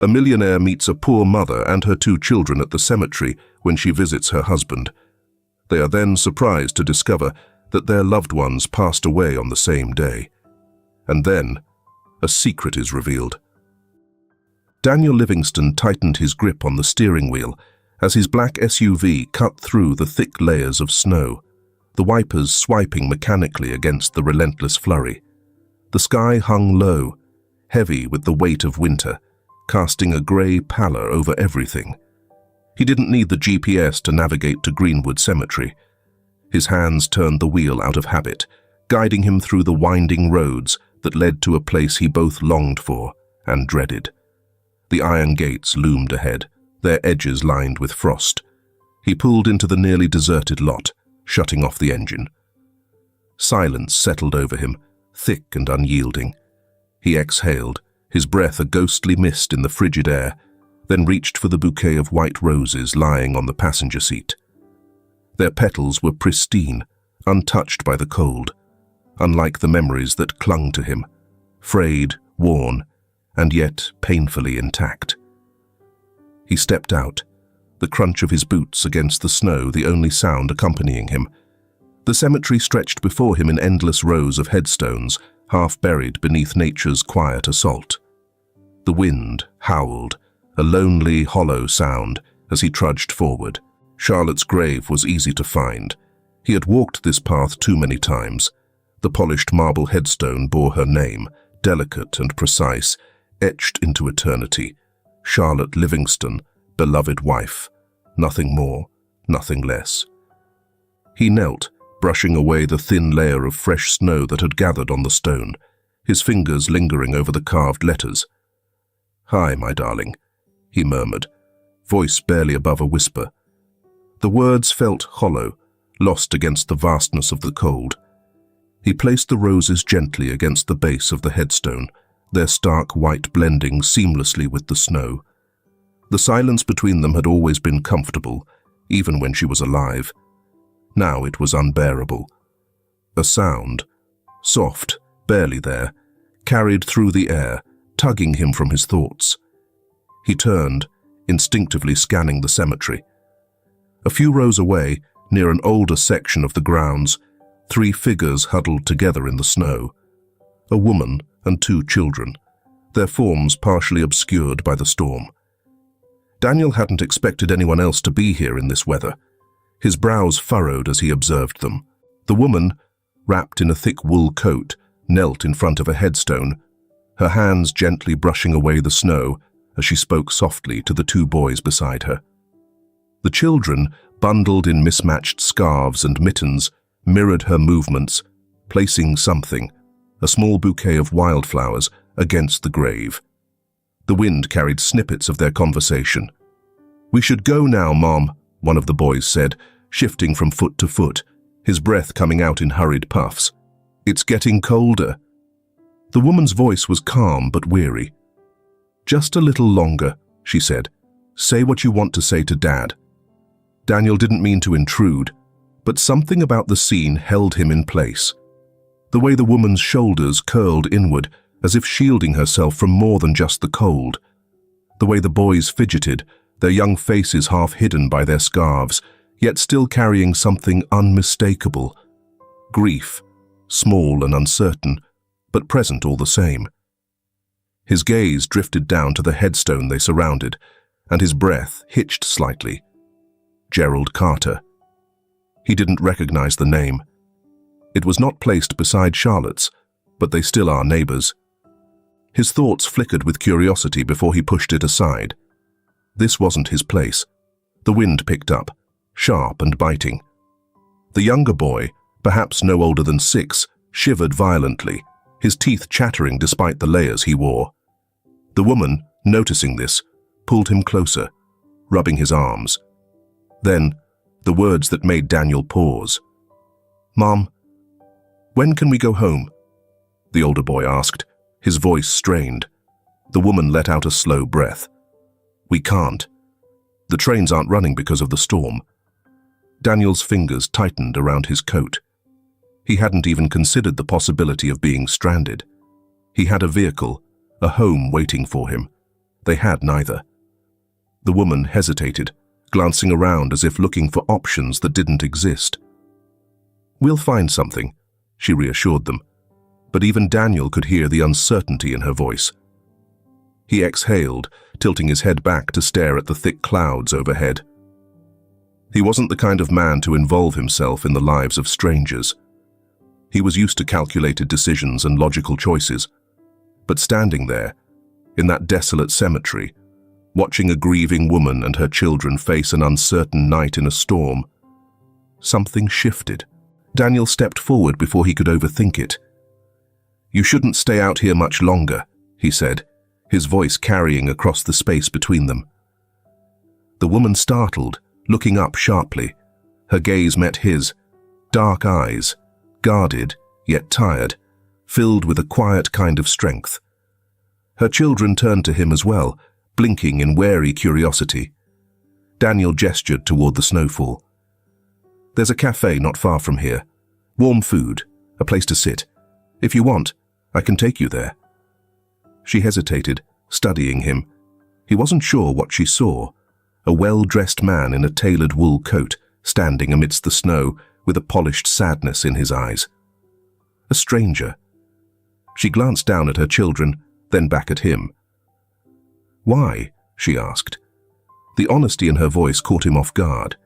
A millionaire meets a poor mother and her 2 children at the cemetery when she visits her husband. They are then surprised to discover that their loved ones passed away on the same day. And then, a secret is revealed. Daniel Livingston tightened his grip on the steering wheel as his black SUV cut through the thick layers of snow, the wipers swiping mechanically against the relentless flurry. The sky hung low, heavy with the weight of winter, casting a grey pallor over everything. He didn't need the GPS to navigate to Greenwood Cemetery. His hands turned the wheel out of habit, guiding him through the winding roads that led to a place he both longed for and dreaded. The iron gates loomed ahead, their edges lined with frost. He pulled into the nearly deserted lot, shutting off the engine. Silence settled over him, thick and unyielding. He exhaled, his breath a ghostly mist in the frigid air, then reached for the bouquet of white roses lying on the passenger seat. Their petals were pristine, untouched by the cold, unlike the memories that clung to him, frayed, worn, and yet painfully intact. He stepped out, the crunch of his boots against the snow the only sound accompanying him. The cemetery stretched before him in endless rows of headstones, half buried beneath nature's quiet assault. The wind howled, a lonely, hollow sound, as he trudged forward. Charlotte's grave was easy to find. He had walked this path too many times. The polished marble headstone bore her name, delicate and precise, etched into eternity. Charlotte Livingston, beloved wife. Nothing more, nothing less. He knelt, brushing away the thin layer of fresh snow that had gathered on the stone, his fingers lingering over the carved letters. "Hi, my darling," he murmured, voice barely above a whisper. The words felt hollow, lost against the vastness of the cold. He placed the roses gently against the base of the headstone, their stark white blending seamlessly with the snow. The silence between them had always been comfortable, even when she was alive. Now it was unbearable. A sound, soft, barely there, carried through the air, tugging him from his thoughts. He turned, instinctively scanning the cemetery. A few rows away, near an older section of the grounds, 3 figures huddled together in the snow. A woman and 2 children, their forms partially obscured by the storm. Daniel hadn't expected anyone else to be here in this weather. His brows furrowed as he observed them. The woman, wrapped in a thick wool coat, knelt in front of a headstone, her hands gently brushing away the snow as she spoke softly to the 2 boys beside her. The children, bundled in mismatched scarves and mittens, mirrored her movements, placing something, a small bouquet of wildflowers, against the grave. The wind carried snippets of their conversation. "We should go now, Mom," one of the boys said, shifting from foot to foot, his breath coming out in hurried puffs. "It's getting colder." The woman's voice was calm but weary. "Just a little longer," she said. "Say what you want to say to Dad." Daniel didn't mean to intrude, but something about the scene held him in place. The way the woman's shoulders curled inward, as if shielding herself from more than just the cold. The way the boys fidgeted, their young faces half hidden by their scarves, yet still carrying something unmistakable. Grief, small and uncertain, but present all the same. His gaze drifted down to the headstone they surrounded, and his breath hitched slightly. Gerald Carter. He didn't recognize the name. It was not placed beside Charlotte's, but they still are neighbors. His thoughts flickered with curiosity before he pushed it aside. This wasn't his place. The wind picked up, sharp and biting. The younger boy, perhaps no older than 6, shivered violently, his teeth chattering despite the layers he wore. The woman, noticing this, pulled him closer, rubbing his arms. Then, the words that made Daniel pause. "Mom, when can we go home?" the older boy asked, his voice strained. The woman let out a slow breath. "We can't. The trains aren't running because of the storm." Daniel's fingers tightened around his coat. He hadn't even considered the possibility of being stranded. He had a vehicle, a home waiting for him, They had neither. The woman hesitated, glancing around as if looking for options that didn't exist. "We'll find something," she reassured them, but even Daniel could hear the uncertainty in her voice. He exhaled, tilting his head back to stare at the thick clouds overhead. He wasn't the kind of man to involve himself in the lives of strangers. He was used to calculated decisions and logical choices. But standing there, in that desolate cemetery, watching a grieving woman and her children face an uncertain night in a storm, something shifted. Daniel stepped forward before he could overthink it. "You shouldn't stay out here much longer," he said, his voice carrying across the space between them. The woman startled, looking up sharply. Her gaze met his, dark eyes, guarded yet tired, filled with a quiet kind of strength. Her children turned to him as well, blinking in wary curiosity. Daniel gestured toward the snowfall. "There's a cafe not far from here. Warm food, a place to sit. If you want, I can take you there." She hesitated, studying him. He wasn't sure what she saw. A well-dressed man in a tailored wool coat, standing amidst the snow, with a polished sadness in his eyes. A stranger. She glanced down at her children, then back at him. "Why?" she asked. The honesty in her voice caught him off guard.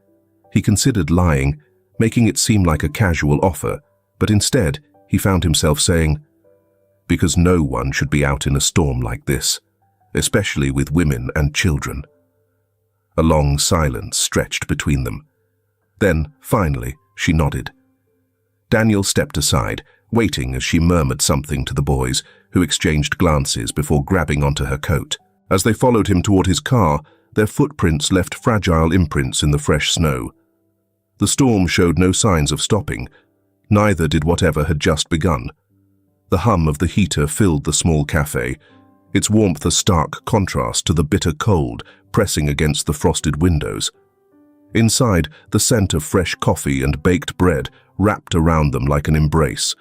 He considered lying, making it seem like a casual offer, but instead he found himself saying, "Because no one should be out in a storm like this, especially with women and children." A long silence stretched between them. Then, finally, she nodded. Daniel stepped aside, waiting as she murmured something to the boys, who exchanged glances before grabbing onto her coat. As they followed him toward his car, their footprints left fragile imprints in the fresh snow. The storm showed no signs of stopping. Neither did whatever had just begun. The hum of the heater filled the small cafe, its warmth a stark contrast to the bitter cold pressing against the frosted windows. Inside, the scent of fresh coffee and baked bread wrapped around them like an embrace,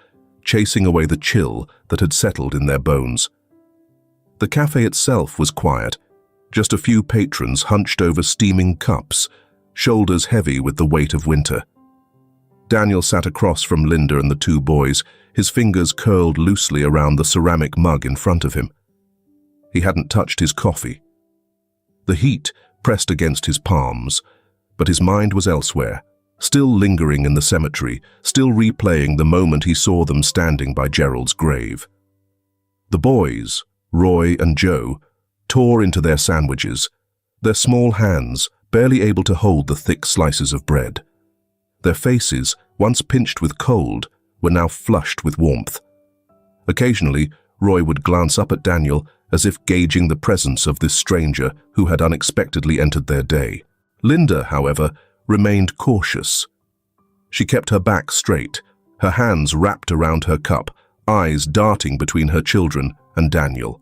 chasing away the chill that had settled in their bones. The cafe itself was quiet, just a few patrons hunched over steaming cups, shoulders heavy with the weight of winter. Daniel sat across from Linda and the two boys, his fingers curled loosely around the ceramic mug in front of him. He hadn't touched his coffee. The heat pressed against his palms, but his mind was elsewhere, still lingering in the cemetery, still replaying the moment he saw them standing by Gerald's grave. The boys, Roy and Joe, tore into their sandwiches, their small hands barely able to hold the thick slices of bread. Their faces, once pinched with cold, were now flushed with warmth. Occasionally, Roy would glance up at Daniel as if gauging the presence of this stranger who had unexpectedly entered their day. Linda, however, remained cautious. She kept her back straight, her hands wrapped around her cup, eyes darting between her children and Daniel.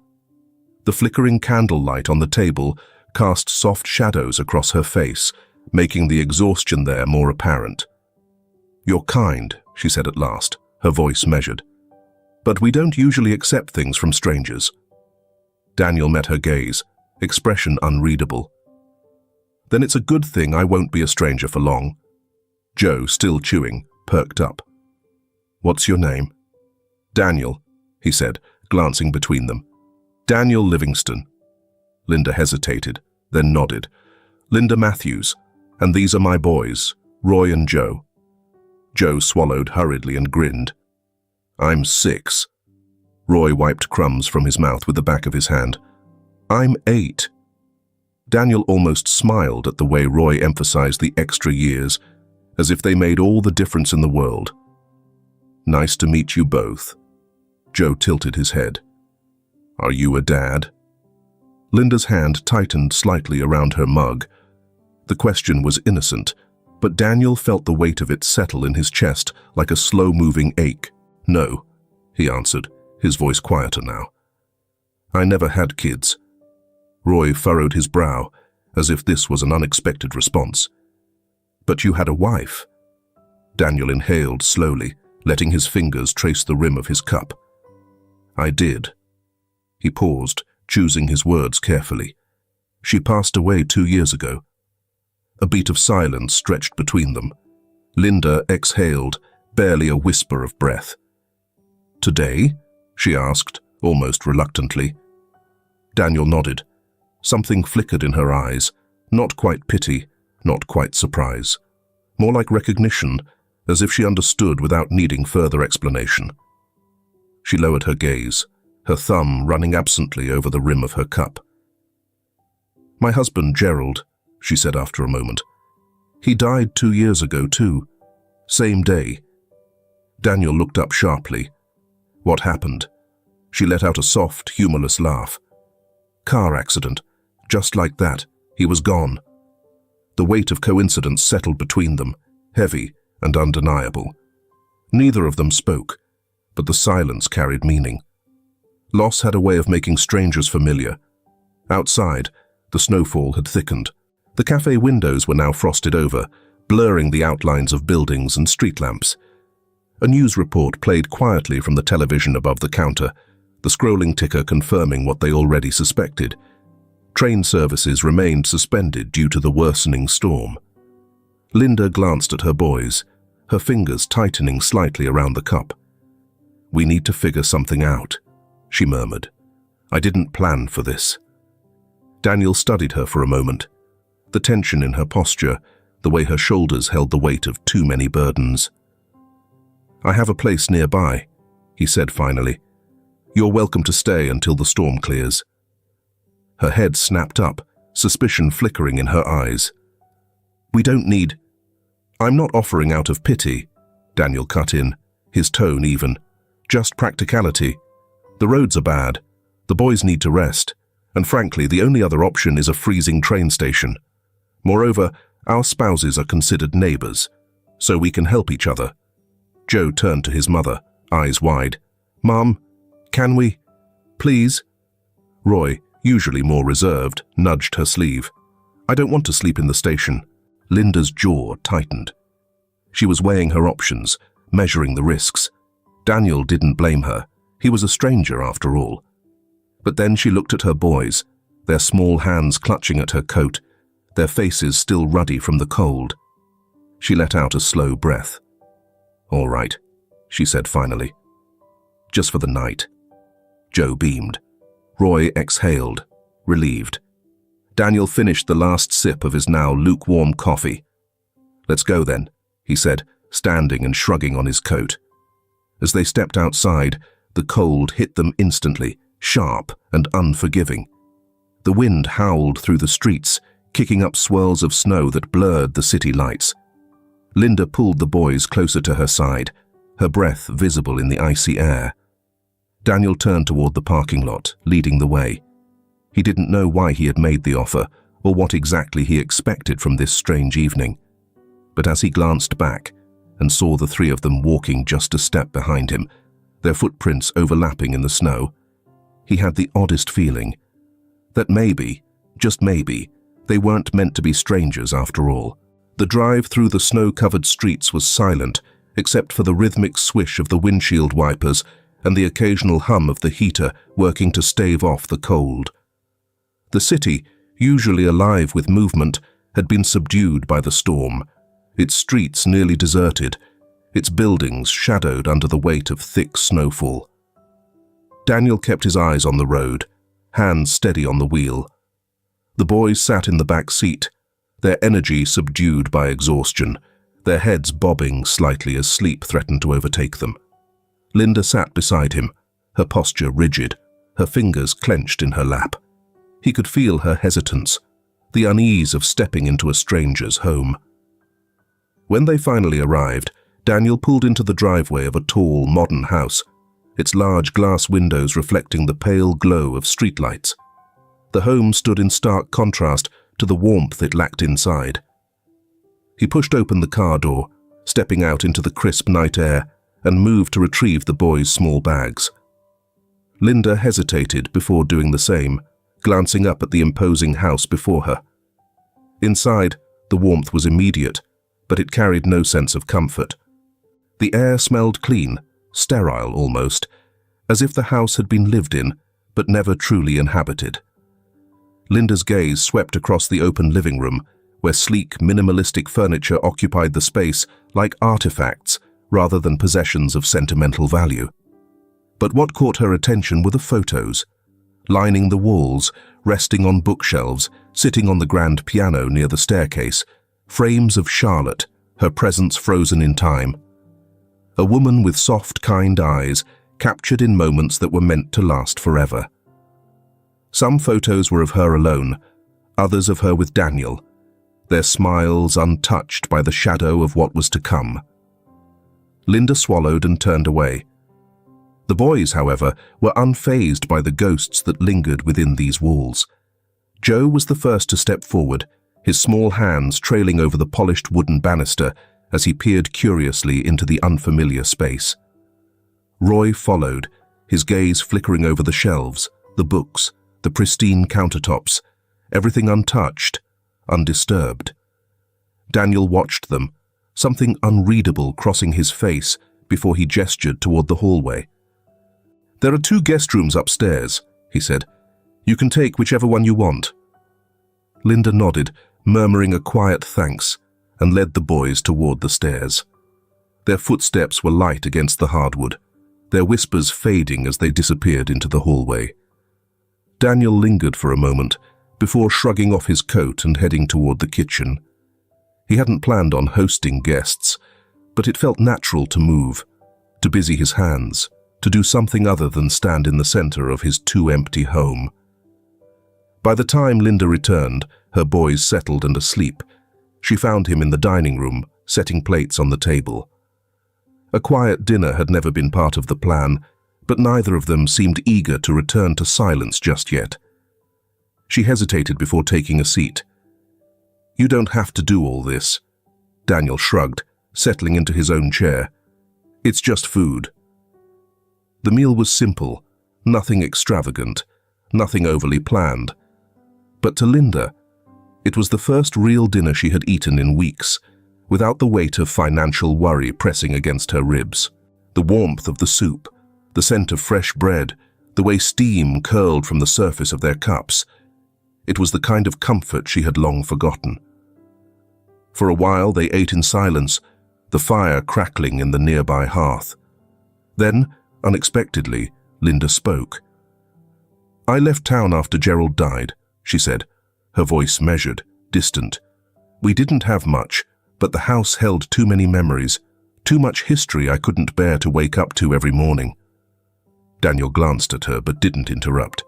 The flickering candlelight on the table cast soft shadows across her face, making the exhaustion there more apparent. "You're kind," she said at last, her voice measured. "But we don't usually accept things from strangers." Daniel met her gaze, expression unreadable. "Then it's a good thing I won't be a stranger for long." Joe, still chewing, perked up. "What's your name?" "Daniel," he said, glancing between them. "Daniel Livingston." Linda hesitated, then nodded. "Linda Matthews, and these are my boys, Roy and Joe." Joe swallowed hurriedly and grinned. "I'm 6. Roy wiped crumbs from his mouth with the back of his hand. "I'm 8. Daniel almost smiled at the way Roy emphasized the extra years, as if they made all the difference in the world. "Nice to meet you both." Joe tilted his head. "Are you a dad?" Linda's hand tightened slightly around her mug. The question was innocent, but Daniel felt the weight of it settle in his chest like a slow-moving ache. "No," he answered, his voice quieter now. "I never had kids." Roy furrowed his brow, as if this was an unexpected response. "But you had a wife." Daniel inhaled slowly, letting his fingers trace the rim of his cup. "I did." He paused, choosing his words carefully. She passed away 2 years ago. A beat of silence stretched between them. Linda exhaled, barely a whisper of breath. "Today?" she asked, almost reluctantly. Daniel nodded. Something flickered in her eyes, not quite pity, not quite surprise. More like recognition, as if she understood without needing further explanation. She lowered her gaze, her thumb running absently over the rim of her cup. "My husband, Gerald," she said after a moment. "He died 2 years ago, too. Same day." Daniel looked up sharply. "What happened?" She let out a soft, humorless laugh. "Car accident. Just like that. He was gone." The weight of coincidence settled between them, heavy and undeniable. Neither of them spoke, but the silence carried meaning. Loss had a way of making strangers familiar. Outside, the snowfall had thickened. The cafe windows were now frosted over, blurring the outlines of buildings and street lamps. A news report played quietly from the television above the counter, the scrolling ticker confirming what they already suspected. Train services remained suspended due to the worsening storm. Linda glanced at her boys, her fingers tightening slightly around the cup. "We need to figure something out," she murmured. "I didn't plan for this." Daniel studied her for a moment. The tension in her posture, the way her shoulders held the weight of too many burdens. "I have a place nearby," he said finally. "You're welcome to stay until the storm clears." Her head snapped up, suspicion flickering in her eyes. "We don't need—" "I'm not offering out of pity," Daniel cut in, his tone even. "Just practicality. The roads are bad. The boys need to rest. And frankly, the only other option is a freezing train station. Moreover, our spouses are considered neighbors, so we can help each other." Joe turned to his mother, eyes wide. "Mom, can we? Please?" Roy, usually more reserved, nudged her sleeve. "I don't want to sleep in the station." Linda's jaw tightened. She was weighing her options, measuring the risks. Daniel didn't blame her. He was a stranger after all. But then she looked at her boys, their small hands clutching at her coat, their faces still ruddy from the cold. She let out a slow breath. "All right," she said finally. "Just for the night." Joe beamed. Roy exhaled, relieved. Daniel finished the last sip of his now lukewarm coffee. "Let's go then," he said, standing and shrugging on his coat. As they stepped outside, the cold hit them instantly, sharp and unforgiving. The wind howled through the streets, kicking up swirls of snow that blurred the city lights. Linda pulled the boys closer to her side, her breath visible in the icy air. Daniel turned toward the parking lot, leading the way. He didn't know why he had made the offer, or what exactly he expected from this strange evening. But as he glanced back and saw the three of them walking just a step behind him, their footprints overlapping in the snow, he had the oddest feeling that maybe, just maybe, they weren't meant to be strangers after all. The drive through the snow-covered streets was silent, except for the rhythmic swish of the windshield wipers and the occasional hum of the heater working to stave off the cold. The city, usually alive with movement, had been subdued by the storm, its streets nearly deserted, its buildings shadowed under the weight of thick snowfall. Daniel kept his eyes on the road, hands steady on the wheel. The boys sat in the back seat, their energy subdued by exhaustion, their heads bobbing slightly as sleep threatened to overtake them. Linda sat beside him, her posture rigid, her fingers clenched in her lap. He could feel her hesitance, the unease of stepping into a stranger's home. When they finally arrived, Daniel pulled into the driveway of a tall, modern house, its large glass windows reflecting the pale glow of streetlights. The home stood in stark contrast to the warmth it lacked inside. He pushed open the car door, stepping out into the crisp night air, and moved to retrieve the boys' small bags. Linda hesitated before doing the same, glancing up at the imposing house before her. Inside, the warmth was immediate, but it carried no sense of comfort. The air smelled clean, sterile almost, as if the house had been lived in, but never truly inhabited. Linda's gaze swept across the open living room, where sleek, minimalistic furniture occupied the space like artifacts rather than possessions of sentimental value. But what caught her attention were the photos, lining the walls, resting on bookshelves, sitting on the grand piano near the staircase, frames of Charlotte, her presence frozen in time. A woman with soft, kind eyes, captured in moments that were meant to last forever. Some photos were of her alone, others of her with Daniel, their smiles untouched by the shadow of what was to come. Linda swallowed and turned away. The boys, however, were unfazed by the ghosts that lingered within these walls. Joe was the first to step forward, his small hands trailing over the polished wooden banister as he peered curiously into the unfamiliar space. Roy followed, his gaze flickering over the shelves, the books, the pristine countertops, everything untouched, undisturbed. Daniel watched them, something unreadable crossing his face before he gestured toward the hallway. "There are 2 guest rooms upstairs," he said. "You can take whichever one you want." Linda nodded, murmuring a quiet thanks, and led the boys toward the stairs. Their footsteps were light against the hardwood, their whispers fading as they disappeared into the hallway. Daniel lingered for a moment before shrugging off his coat and heading toward the kitchen. He hadn't planned on hosting guests, but it felt natural to move, to busy his hands, to do something other than stand in the center of his too-empty home. By the time Linda returned, her boys settled and asleep, she found him in the dining room, setting plates on the table. A quiet dinner had never been part of the plan, but neither of them seemed eager to return to silence just yet. She hesitated before taking a seat. "You don't have to do all this," Daniel shrugged, settling into his own chair. "It's just food." The meal was simple, nothing extravagant, nothing overly planned. But to Linda, it was the first real dinner she had eaten in weeks, without the weight of financial worry pressing against her ribs. The warmth of the soup, the scent of fresh bread, the way steam curled from the surface of their cups. It was the kind of comfort she had long forgotten. For a while they ate in silence, the fire crackling in the nearby hearth. Then, unexpectedly, Linda spoke. "I left town after Gerald died," she said, her voice measured, distant. "We didn't have much, but the house held too many memories, too much history I couldn't bear to wake up to every morning." Daniel glanced at her but didn't interrupt.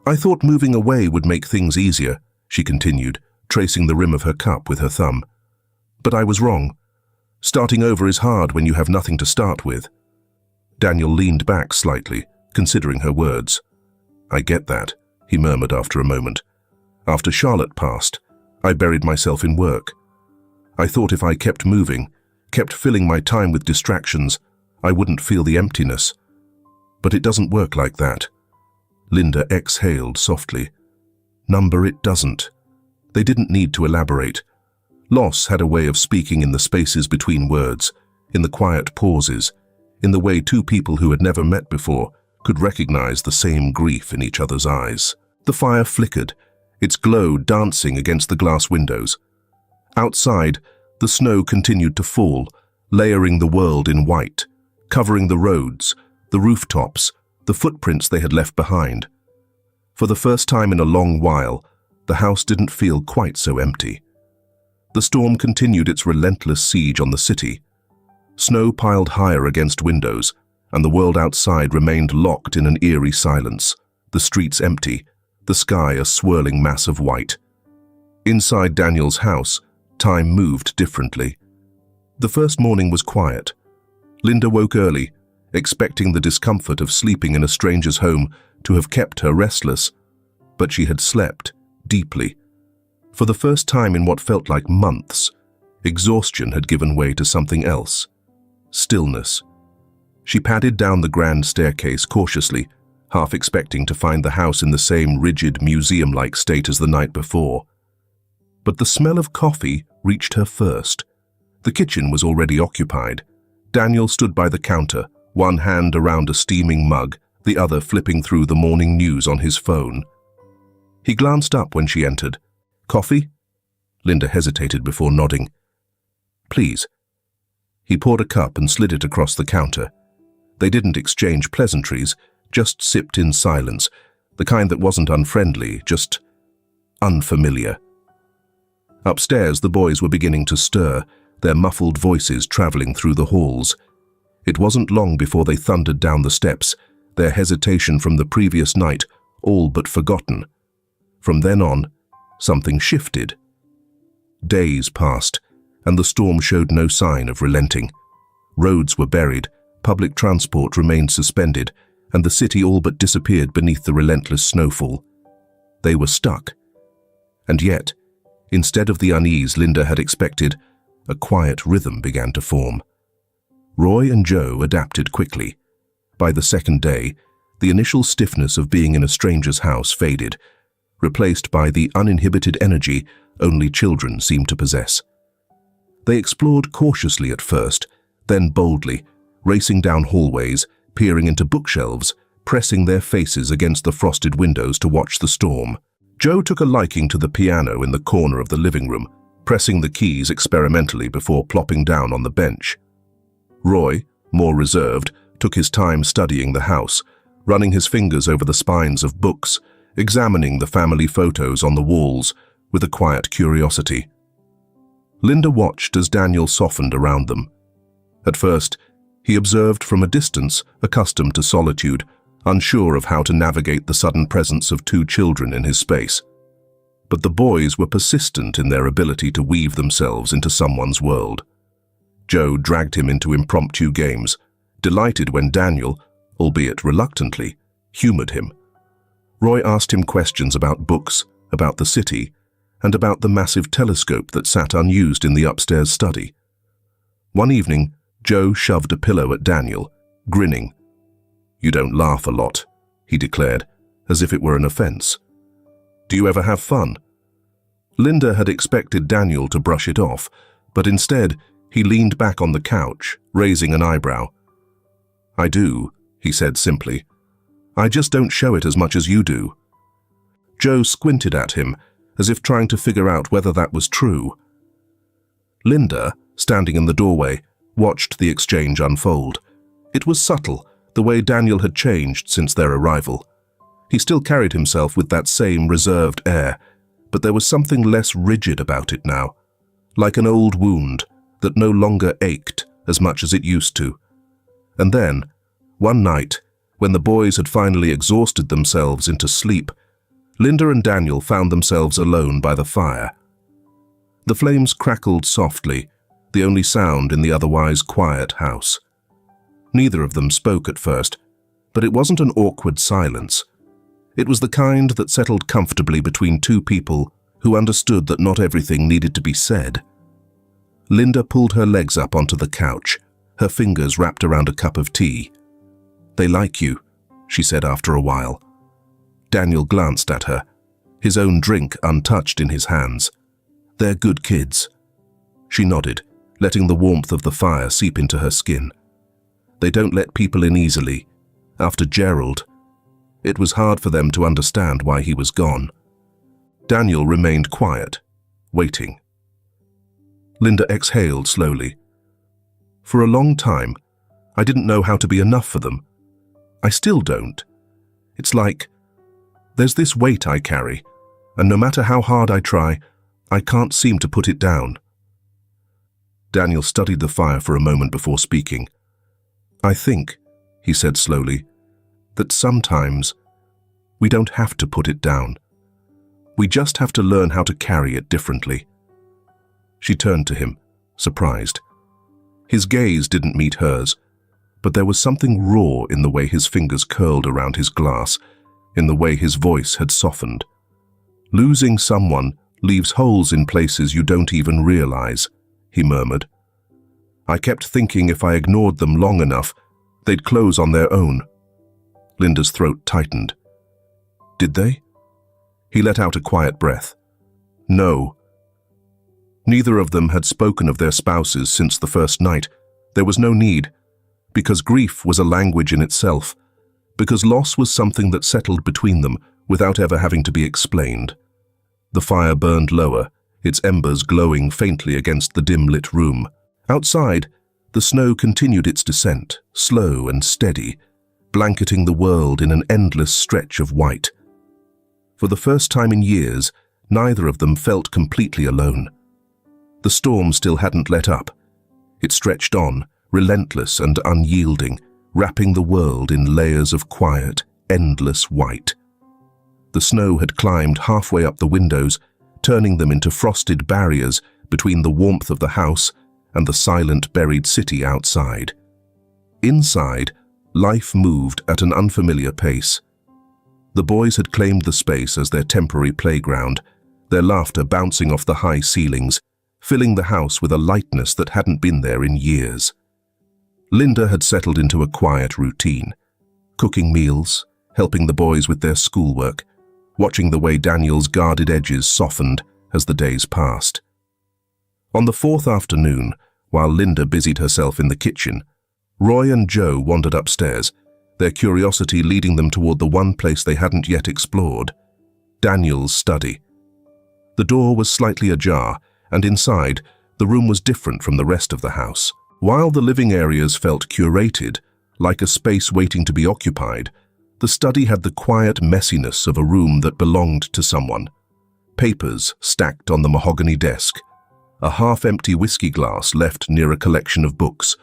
"I thought moving away would make things easier," she continued, tracing the rim of her cup with her thumb. "But I was wrong. Starting over is hard when you have nothing to start with." Daniel leaned back slightly, considering her words. "I get that," he murmured after a moment. "After Charlotte passed, I buried myself in work. I thought if I kept moving, kept filling my time with distractions, I wouldn't feel the emptiness. But it doesn't work like that." Linda exhaled softly. "Number, it doesn't." They didn't need to elaborate. Loss had a way of speaking in the spaces between words, in the quiet pauses, in the way 2 people who had never met before could recognize the same grief in each other's eyes. The fire flickered, its glow dancing against the glass windows. Outside, the snow continued to fall, layering the world in white, covering the roads, the rooftops, the footprints they had left behind. For the first time in a long while, the house didn't feel quite so empty. The storm continued its relentless siege on the city. Snow piled higher against windows, and the world outside remained locked in an eerie silence, the streets empty, the sky a swirling mass of white. Inside Daniel's house, time moved differently. The first morning was quiet. Linda woke early, expecting the discomfort of sleeping in a stranger's home to have kept her restless, but she had slept deeply. For the first time in what felt like months, exhaustion had given way to something else. Stillness. She padded down the grand staircase cautiously, half expecting to find the house in the same rigid, museum-like state as the night before. But the smell of coffee reached her first. The kitchen was already occupied. Daniel stood by the counter, one hand around a steaming mug, the other flipping through the morning news on his phone. He glanced up when she entered. "Coffee?" Linda hesitated before nodding. "Please." He poured a cup and slid it across the counter. They didn't exchange pleasantries, just sipped in silence, the kind that wasn't unfriendly, just unfamiliar. Upstairs, the boys were beginning to stir, their muffled voices traveling through the halls. It wasn't long before they thundered down the steps, their hesitation from the previous night all but forgotten. From then on, something shifted. Days passed, and the storm showed no sign of relenting. Roads were buried, public transport remained suspended, and the city all but disappeared beneath the relentless snowfall. They were stuck. And yet, instead of the unease Linda had expected, a quiet rhythm began to form. Roy and Joe adapted quickly. By the second day, the initial stiffness of being in a stranger's house faded, replaced by the uninhibited energy only children seem to possess. They explored cautiously at first, then boldly, racing down hallways, peering into bookshelves, pressing their faces against the frosted windows to watch the storm. Joe took a liking to the piano in the corner of the living room, pressing the keys experimentally before plopping down on the bench. Roy, more reserved, took his time studying the house, running his fingers over the spines of books, examining the family photos on the walls with a quiet curiosity. Linda watched as Daniel softened around them. At first, he observed from a distance, accustomed to solitude, unsure of how to navigate the sudden presence of two children in his space. But the boys were persistent in their ability to weave themselves into someone's world. Joe dragged him into impromptu games, delighted when Daniel, albeit reluctantly, humored him. Roy asked him questions about books, about the city, and about the massive telescope that sat unused in the upstairs study. One evening, Joe shoved a pillow at Daniel, grinning. "You don't laugh a lot," he declared, as if it were an offense. "Do you ever have fun?" Linda had expected Daniel to brush it off, but instead he leaned back on the couch, raising an eyebrow. "I do," he said simply. "I just don't show it as much as you do." Joe squinted at him, as if trying to figure out whether that was true. Linda, standing in the doorway, watched the exchange unfold. It was subtle, the way Daniel had changed since their arrival. He still carried himself with that same reserved air, but there was something less rigid about it now, like an old wound that no longer ached as much as it used to. And then, one night, when the boys had finally exhausted themselves into sleep, Linda and Daniel found themselves alone by the fire. The flames crackled softly, the only sound in the otherwise quiet house. Neither of them spoke at first, but it wasn't an awkward silence. It was the kind that settled comfortably between two people who understood that not everything needed to be said. Linda pulled her legs up onto the couch, her fingers wrapped around a cup of tea. "They like you," she said after a while. Daniel glanced at her, his own drink untouched in his hands. "They're good kids." She nodded, letting the warmth of the fire seep into her skin. "They don't let people in easily. After Gerald, it was hard for them to understand why he was gone." Daniel remained quiet, waiting. Linda exhaled slowly. "For a long time, I didn't know how to be enough for them. I still don't. It's like, there's this weight I carry, and no matter how hard I try, I can't seem to put it down." Daniel studied the fire for a moment before speaking. "I think," he said slowly, "that sometimes we don't have to put it down. We just have to learn how to carry it differently." She turned to him, surprised. His gaze didn't meet hers, but there was something raw in the way his fingers curled around his glass, in the way his voice had softened. "Losing someone leaves holes in places you don't even realize," he murmured. "I kept thinking if I ignored them long enough, they'd close on their own." Linda's throat tightened. "Did they?" He let out a quiet breath. "No." Neither of them had spoken of their spouses since the first night. There was no need, because grief was a language in itself, because loss was something that settled between them without ever having to be explained. The fire burned lower, its embers glowing faintly against the dim-lit room. Outside, the snow continued its descent, slow and steady, blanketing the world in an endless stretch of white. For the first time in years, neither of them felt completely alone. The storm still hadn't let up. It stretched on, relentless and unyielding, wrapping the world in layers of quiet, endless white. The snow had climbed halfway up the windows, turning them into frosted barriers between the warmth of the house and the silent, buried city outside. Inside, life moved at an unfamiliar pace. The boys had claimed the space as their temporary playground, their laughter bouncing off the high ceilings, filling the house with a lightness that hadn't been there in years. Linda had settled into a quiet routine, cooking meals, helping the boys with their schoolwork, watching the way Daniel's guarded edges softened as the days passed. On the fourth afternoon, while Linda busied herself in the kitchen, Roy and Joe wandered upstairs, their curiosity leading them toward the one place they hadn't yet explored, Daniel's study. The door was slightly ajar, and inside, the room was different from the rest of the house. While the living areas felt curated, like a space waiting to be occupied, the study had the quiet messiness of a room that belonged to someone. Papers stacked on the mahogany desk, a half-empty whiskey glass left near a collection of books,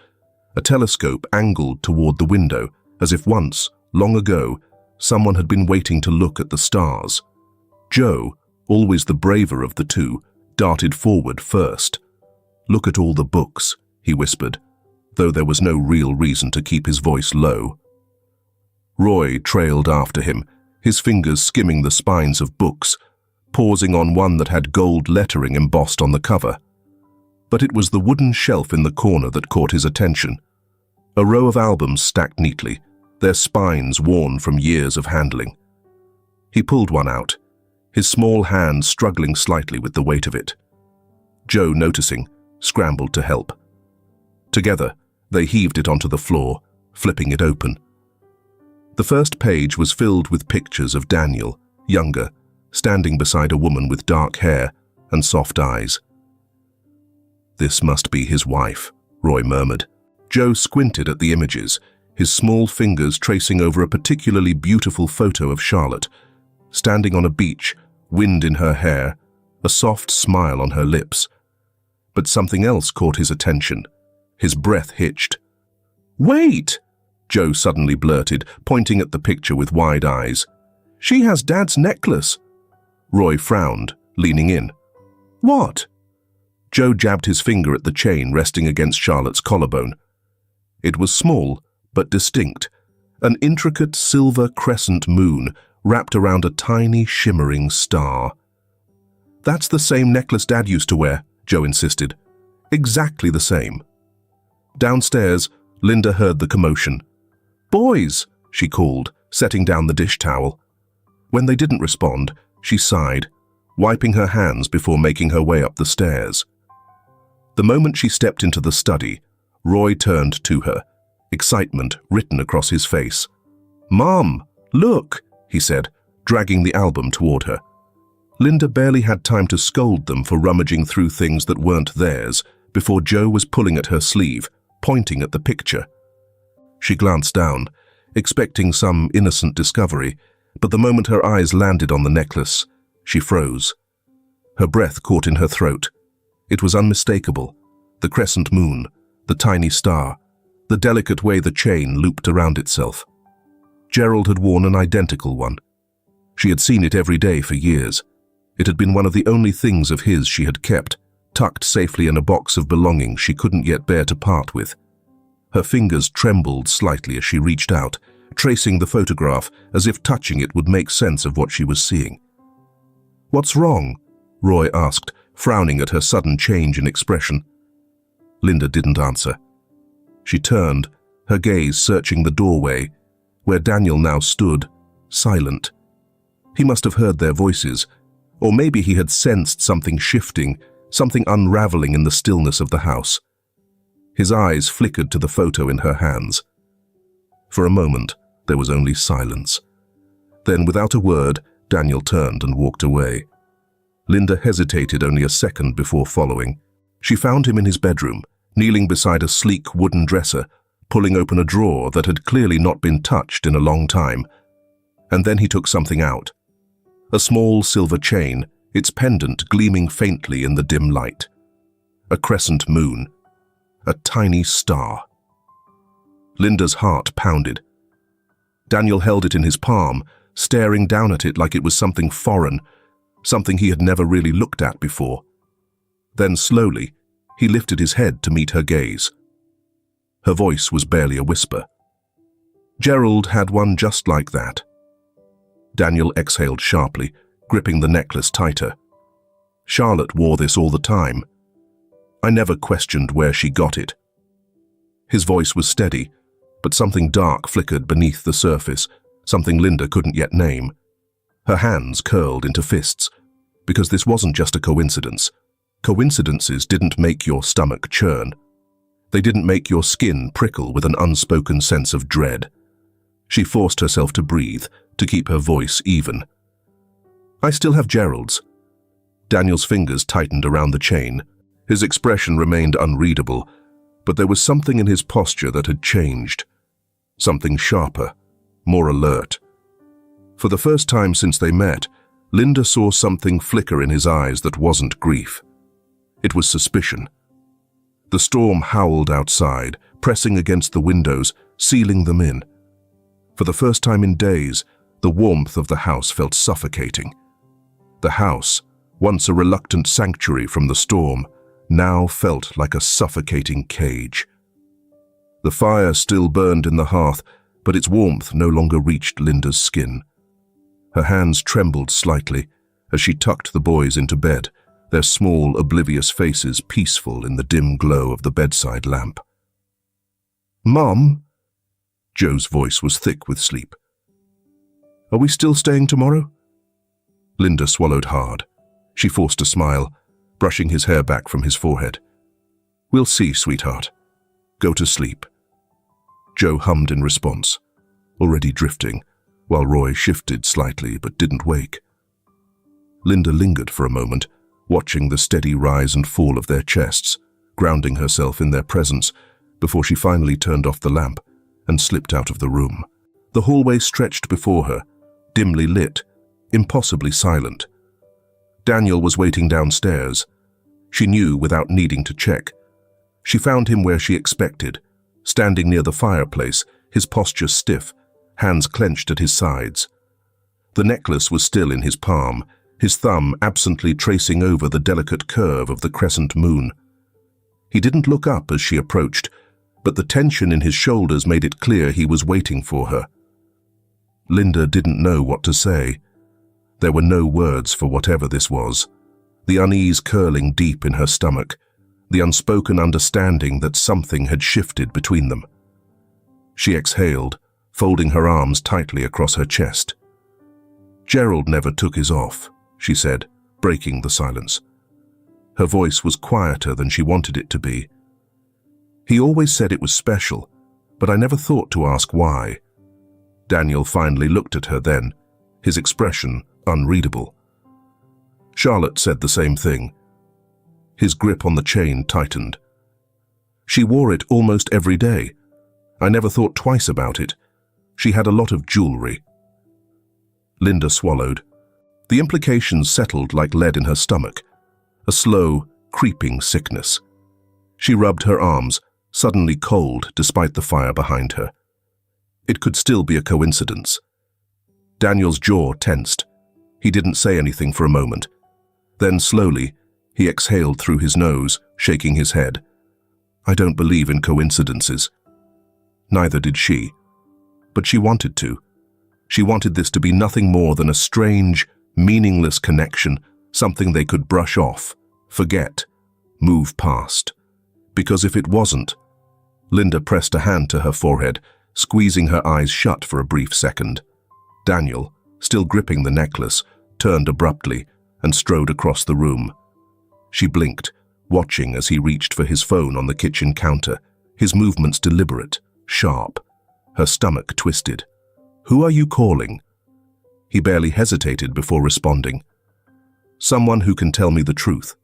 a telescope angled toward the window, as if once, long ago, someone had been waiting to look at the stars. Joe, always the braver of the two, darted forward first. "Look at all the books," he whispered, though there was no real reason to keep his voice low. Roy trailed after him, his fingers skimming the spines of books, pausing on one that had gold lettering embossed on the cover. But it was the wooden shelf in the corner that caught his attention. A row of albums stacked neatly, their spines worn from years of handling. He pulled one out, his small hand struggling slightly with the weight of it. Joe, noticing, scrambled to help. Together, they heaved it onto the floor, flipping it open. The first page was filled with pictures of Daniel, younger, standing beside a woman with dark hair and soft eyes. "This must be his wife," Roy murmured. Joe squinted at the images, his small fingers tracing over a particularly beautiful photo of Charlotte, standing on a beach, wind in her hair, a soft smile on her lips. But something else caught his attention. His breath hitched. "Wait!" Joe suddenly blurted, pointing at the picture with wide eyes. "She has Dad's necklace." Roy frowned, leaning in. "What?" Joe jabbed his finger at the chain resting against Charlotte's collarbone. It was small, but distinct, an intricate silver crescent moon wrapped around a tiny, shimmering star. "That's the same necklace Dad used to wear," Joe insisted. "Exactly the same." Downstairs, Linda heard the commotion. "Boys," she called, setting down the dish towel. When they didn't respond, she sighed, wiping her hands before making her way up the stairs. The moment she stepped into the study, Roy turned to her, excitement written across his face. "Mom, look," he said, dragging the album toward her. Linda barely had time to scold them for rummaging through things that weren't theirs before Joe was pulling at her sleeve, pointing at the picture. She glanced down, expecting some innocent discovery, but the moment her eyes landed on the necklace, she froze. Her breath caught in her throat. It was unmistakable, the crescent moon, the tiny star, the delicate way the chain looped around itself. Gerald had worn an identical one. She had seen it every day for years. It had been one of the only things of his she had kept, tucked safely in a box of belongings she couldn't yet bear to part with. Her fingers trembled slightly as she reached out, tracing the photograph as if touching it would make sense of what she was seeing. "What's wrong?" Roy asked, frowning at her sudden change in expression. Linda didn't answer. She turned, her gaze searching the doorway, where Daniel now stood, silent. He must have heard their voices, or maybe he had sensed something shifting, something unraveling in the stillness of the house. His eyes flickered to the photo in her hands. For a moment, There was only silence. Then, without a word, Daniel turned and walked away. Linda hesitated only a second before following. She found him in his bedroom, kneeling beside a sleek wooden dresser, pulling open a drawer that had clearly not been touched in a long time. And then he took something out. A small silver chain, its pendant gleaming faintly in the dim light. A crescent moon. A tiny star. Linda's heart pounded. Daniel held it in his palm, staring down at it like it was something foreign, something he had never really looked at before. Then slowly, he lifted his head to meet her gaze. Her voice was barely a whisper. Gerald had one just like that. Daniel exhaled sharply, gripping the necklace tighter. Charlotte wore this all the time. I never questioned where she got it. His voice was steady, but something dark flickered beneath the surface, something Linda couldn't yet name. Her hands curled into fists, because this wasn't just a coincidence. Coincidences didn't make your stomach churn. They didn't make your skin prickle with an unspoken sense of dread. She forced herself to breathe, to keep her voice even. I still have Gerald's. Daniel's fingers tightened around the chain. His expression remained unreadable, but there was something in his posture that had changed. Something sharper, more alert. For the first time since they met, Linda saw something flicker in his eyes that wasn't grief. It was suspicion. The storm howled outside, pressing against the windows, sealing them in. For the first time in days, the warmth of the house felt suffocating. The house, once a reluctant sanctuary from the storm, now felt like a suffocating cage. The fire still burned in the hearth, but its warmth no longer reached Linda's skin. Her hands trembled slightly as she tucked the boys into bed, their small, oblivious faces peaceful in the dim glow of the bedside lamp. "Mom?" Joe's voice was thick with sleep. "Are we still staying tomorrow?" Linda swallowed hard. She forced a smile, brushing his hair back from his forehead. "We'll see, sweetheart. Go to sleep." Joe hummed in response, already drifting, while Roy shifted slightly but didn't wake. Linda lingered for a moment, watching the steady rise and fall of their chests, grounding herself in their presence, before she finally turned off the lamp and slipped out of the room. The hallway stretched before her, dimly lit, impossibly silent. Daniel was waiting downstairs. She knew without needing to check. She found him where she expected, standing near the fireplace, his posture stiff, hands clenched at his sides. The necklace was still in his palm, his thumb absently tracing over the delicate curve of the crescent moon. He didn't look up as she approached, but the tension in his shoulders made it clear he was waiting for her. Linda didn't know what to say. There were no words for whatever this was, the unease curling deep in her stomach, the unspoken understanding that something had shifted between them. She exhaled, folding her arms tightly across her chest. "Gerald never took his off," she said, breaking the silence. Her voice was quieter than she wanted it to be. "He always said it was special, but I never thought to ask why." Daniel finally looked at her then, his expression unreadable. Charlotte said the same thing. His grip on the chain tightened. "She wore it almost every day. I never thought twice about it. She had a lot of jewelry." Linda swallowed. The implications settled like lead in her stomach, a slow, creeping sickness. She rubbed her arms, suddenly cold despite the fire behind her. It could still be a coincidence. Daniel's jaw tensed. He didn't say anything for a moment. Then slowly, he exhaled through his nose, shaking his head. "I don't believe in coincidences." Neither did she. But she wanted to. She wanted this to be nothing more than a strange, meaningless connection, something they could brush off, forget, move past. Because if it wasn't... Linda pressed a hand to her forehead, squeezing her eyes shut for a brief second. Daniel, still gripping the necklace, turned abruptly and strode across the room. She blinked, watching as he reached for his phone on the kitchen counter, his movements deliberate, sharp. Her stomach twisted. "Who are you calling?" He barely hesitated before responding. "Someone who can tell me the truth."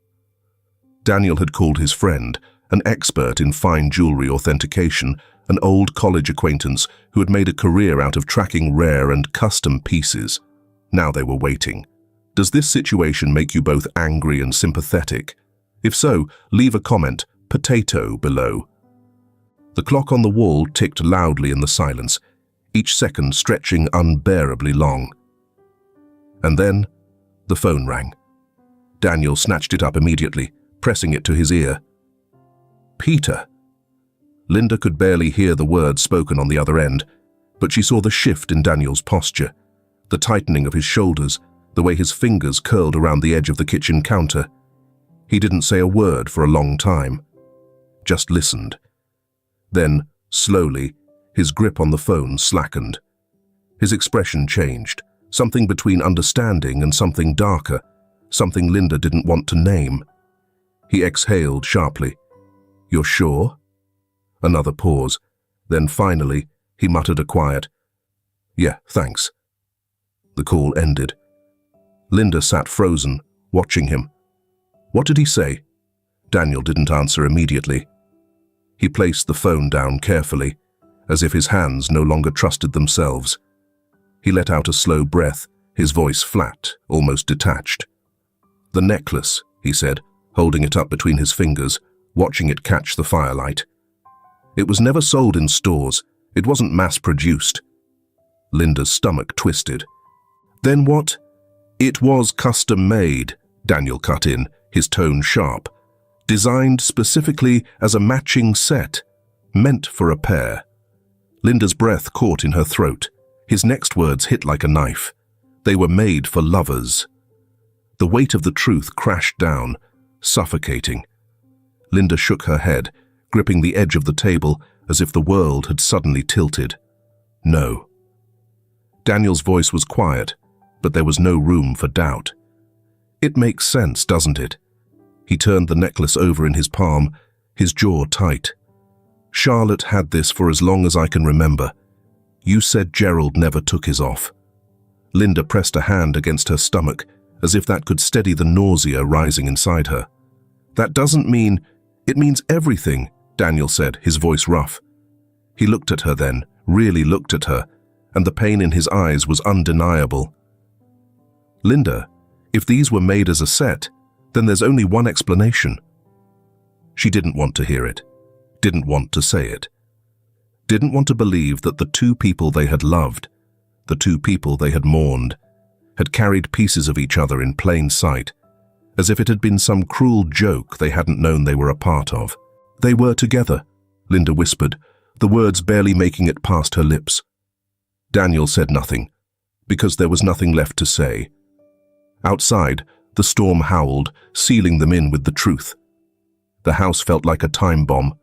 Daniel had called his friend, an expert in fine jewelry authentication, an old college acquaintance who had made a career out of tracking rare and custom pieces. Now they were waiting. Does this situation make you both angry and sympathetic? If so, leave a comment, potato, below. The clock on the wall ticked loudly in the silence, each second stretching unbearably long. And then, the phone rang. Daniel snatched it up immediately, pressing it to his ear. "Peter." Linda could barely hear the words spoken on the other end, but she saw the shift in Daniel's posture, the tightening of his shoulders, the way his fingers curled around the edge of the kitchen counter. He didn't say a word for a long time, just listened. Then, slowly, his grip on the phone slackened. His expression changed, something between understanding and something darker, something Linda didn't want to name. He exhaled sharply. "You're sure?" Another pause. Then finally, he muttered a quiet, "Yeah, thanks." The call ended. Linda sat frozen, watching him. What did he say? Daniel didn't answer immediately. He placed the phone down carefully, as if his hands no longer trusted themselves. He let out a slow breath, his voice flat, almost detached. "The necklace," he said, holding it up between his fingers, watching it catch the firelight. "It was never sold in stores. It wasn't mass-produced." Linda's stomach twisted. "Then what?" "It was custom-made," Daniel cut in, his tone sharp. "Designed specifically as a matching set, meant for a pair." Linda's breath caught in her throat. His next words hit like a knife. They were made for lovers. The weight of the truth crashed down, suffocating. Linda shook her head, gripping the edge of the table as if the world had suddenly tilted. "No." Daniel's voice was quiet, but there was no room for doubt. "It makes sense, doesn't it?" He turned the necklace over in his palm, his jaw tight. "Charlotte had this for as long as I can remember. You said Gerald never took his off." Linda pressed a hand against her stomach, as if that could steady the nausea rising inside her. "That doesn't mean—" "It means everything," Daniel said, his voice rough. He looked at her then, really looked at her, and the pain in his eyes was undeniable. "Linda, if these were made as a set, then there's only one explanation." She didn't want to hear it, didn't want to say it, didn't want to believe that the two people they had loved, the two people they had mourned, had carried pieces of each other in plain sight, as if it had been some cruel joke they hadn't known they were a part of. "They were together," Linda whispered, the words barely making it past her lips. Daniel said nothing, because there was nothing left to say. Outside, the storm howled, sealing them in with the truth. The house felt like a time bomb.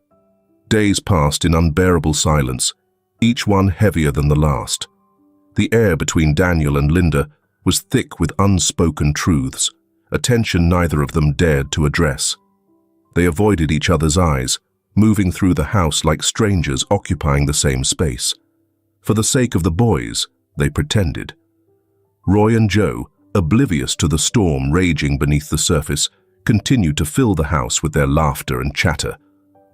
Days passed in unbearable silence, each one heavier than the last. The air between Daniel and Linda was thick with unspoken truths, a tension neither of them dared to address. They avoided each other's eyes, moving through the house like strangers occupying the same space. For the sake of the boys, they pretended. Roy and Joe, oblivious to the storm raging beneath the surface, continued to fill the house with their laughter and chatter,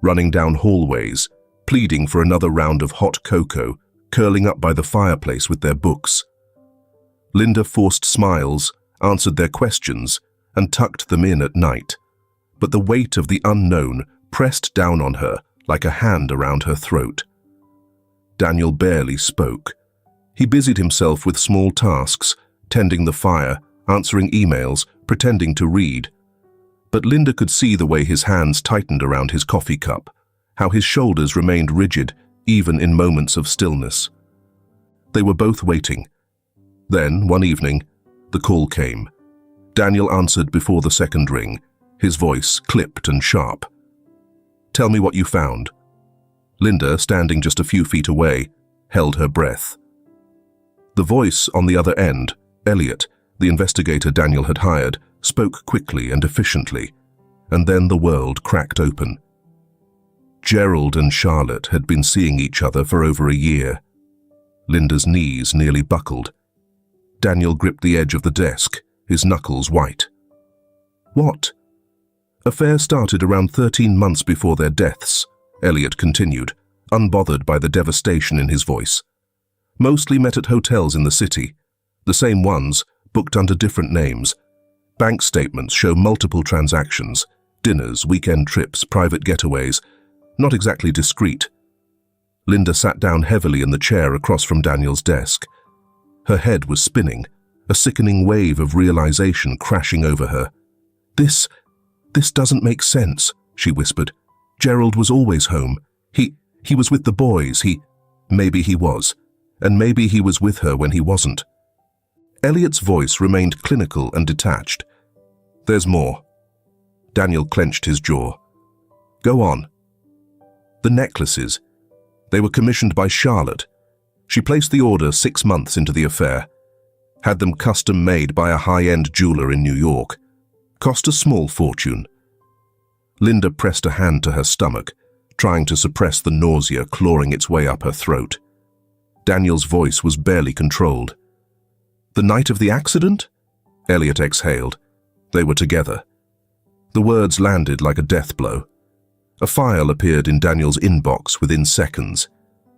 running down hallways, pleading for another round of hot cocoa, curling up by the fireplace with their books. Linda forced smiles, answered their questions, and tucked them in at night. But the weight of the unknown pressed down on her like a hand around her throat. Daniel barely spoke. He busied himself with small tasks, tending the fire, answering emails, pretending to read. But Linda could see the way his hands tightened around his coffee cup, how his shoulders remained rigid, even in moments of stillness. They were both waiting. Then, one evening, the call came. Daniel answered before the second ring, his voice clipped and sharp. "Tell me what you found." Linda, standing just a few feet away, held her breath. The voice on the other end, Elliot, the investigator Daniel had hired, spoke quickly and efficiently, and then the world cracked open. Gerald and Charlotte had been seeing each other for over a year. Linda's knees nearly buckled. Daniel gripped the edge of the desk, his knuckles white. "What?" "Affair started around 13 months before their deaths," Elliot continued, unbothered by the devastation in his voice. "Mostly met at hotels in the city. The same ones, booked under different names. Bank statements show multiple transactions, dinners, weekend trips, private getaways. Not exactly discreet." Linda sat down heavily in the chair across from Daniel's desk. Her head was spinning, a sickening wave of realization crashing over her. This doesn't make sense," she whispered. "Gerald was always home. He was with the boys. Maybe he was. And maybe he was with her when he wasn't." Elliot's voice remained clinical and detached. "There's more." Daniel clenched his jaw. "Go on." "The necklaces. They were commissioned by Charlotte. She placed the order 6 months into the affair. Had them custom made by a high-end jeweler in New York. Cost a small fortune." Linda pressed a hand to her stomach, trying to suppress the nausea clawing its way up her throat. Daniel's voice was barely controlled. "The night of the accident?" Elliot exhaled. They were together. The words landed like a death blow. A file appeared in Daniel's inbox within seconds.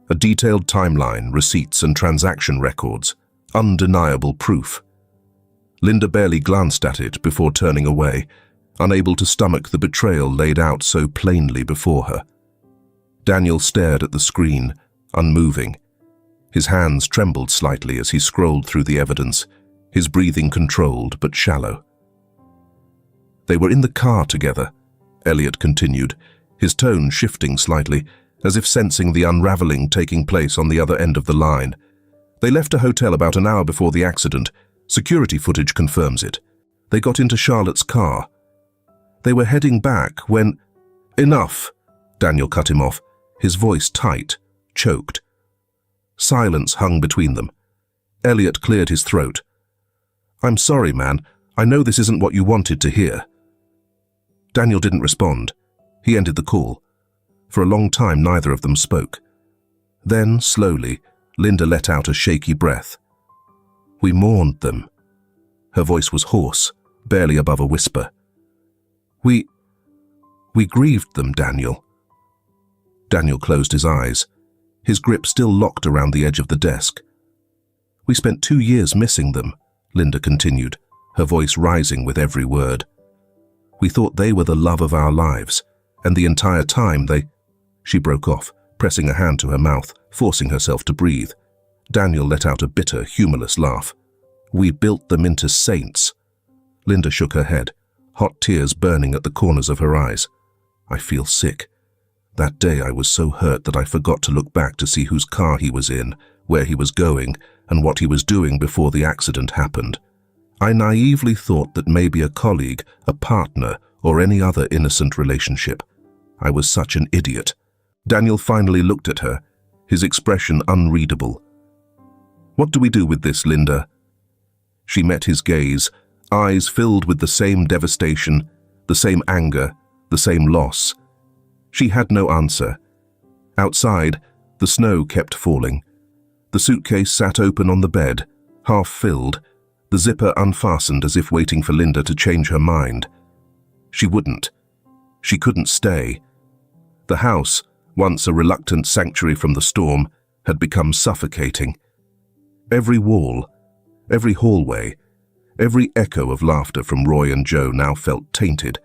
A detailed timeline, receipts and transaction records. Undeniable proof. Linda barely glanced at it before turning away, unable to stomach the betrayal laid out so plainly before her. Daniel stared at the screen, unmoving. His hands trembled slightly as he scrolled through the evidence, his breathing controlled but shallow. "They were in the car together," Elliot continued, his tone shifting slightly, as if sensing the unraveling taking place on the other end of the line. "They left a hotel about an hour before the accident. Security footage confirms it. They got into Charlotte's car. They were heading back when—" "Enough!" Daniel cut him off, his voice tight, choked. Silence hung between them. Elliot cleared his throat. "I'm sorry, man. I know this isn't what you wanted to hear." Daniel didn't respond. He ended the call. For a long time, neither of them spoke. Then, slowly, Linda let out a shaky breath. "We mourned them." Her voice was hoarse, barely above a whisper. We grieved them, Daniel." Daniel closed his eyes, his grip still locked around the edge of the desk. "We spent 2 years missing them," Linda continued, her voice rising with every word. "We thought they were the love of our lives, and the entire time they—" She broke off, pressing a hand to her mouth, forcing herself to breathe. Daniel let out a bitter, humorless laugh. "We built them into saints." Linda shook her head, hot tears burning at the corners of her eyes. "I feel sick. That day I was so hurt that I forgot to look back to see whose car he was in, where he was going, and what he was doing before the accident happened. I naively thought that maybe a colleague, a partner, or any other innocent relationship. I was such an idiot." Daniel finally looked at her, his expression unreadable. "What do we do with this, Linda?" She met his gaze, eyes filled with the same devastation, the same anger, the same loss. She had no answer. Outside, the snow kept falling. The suitcase sat open on the bed, half filled, the zipper unfastened as if waiting for Linda to change her mind. She wouldn't. She couldn't stay. The house, once a reluctant sanctuary from the storm, had become suffocating. Every wall, every hallway, every echo of laughter from Roy and Joe now felt tainted.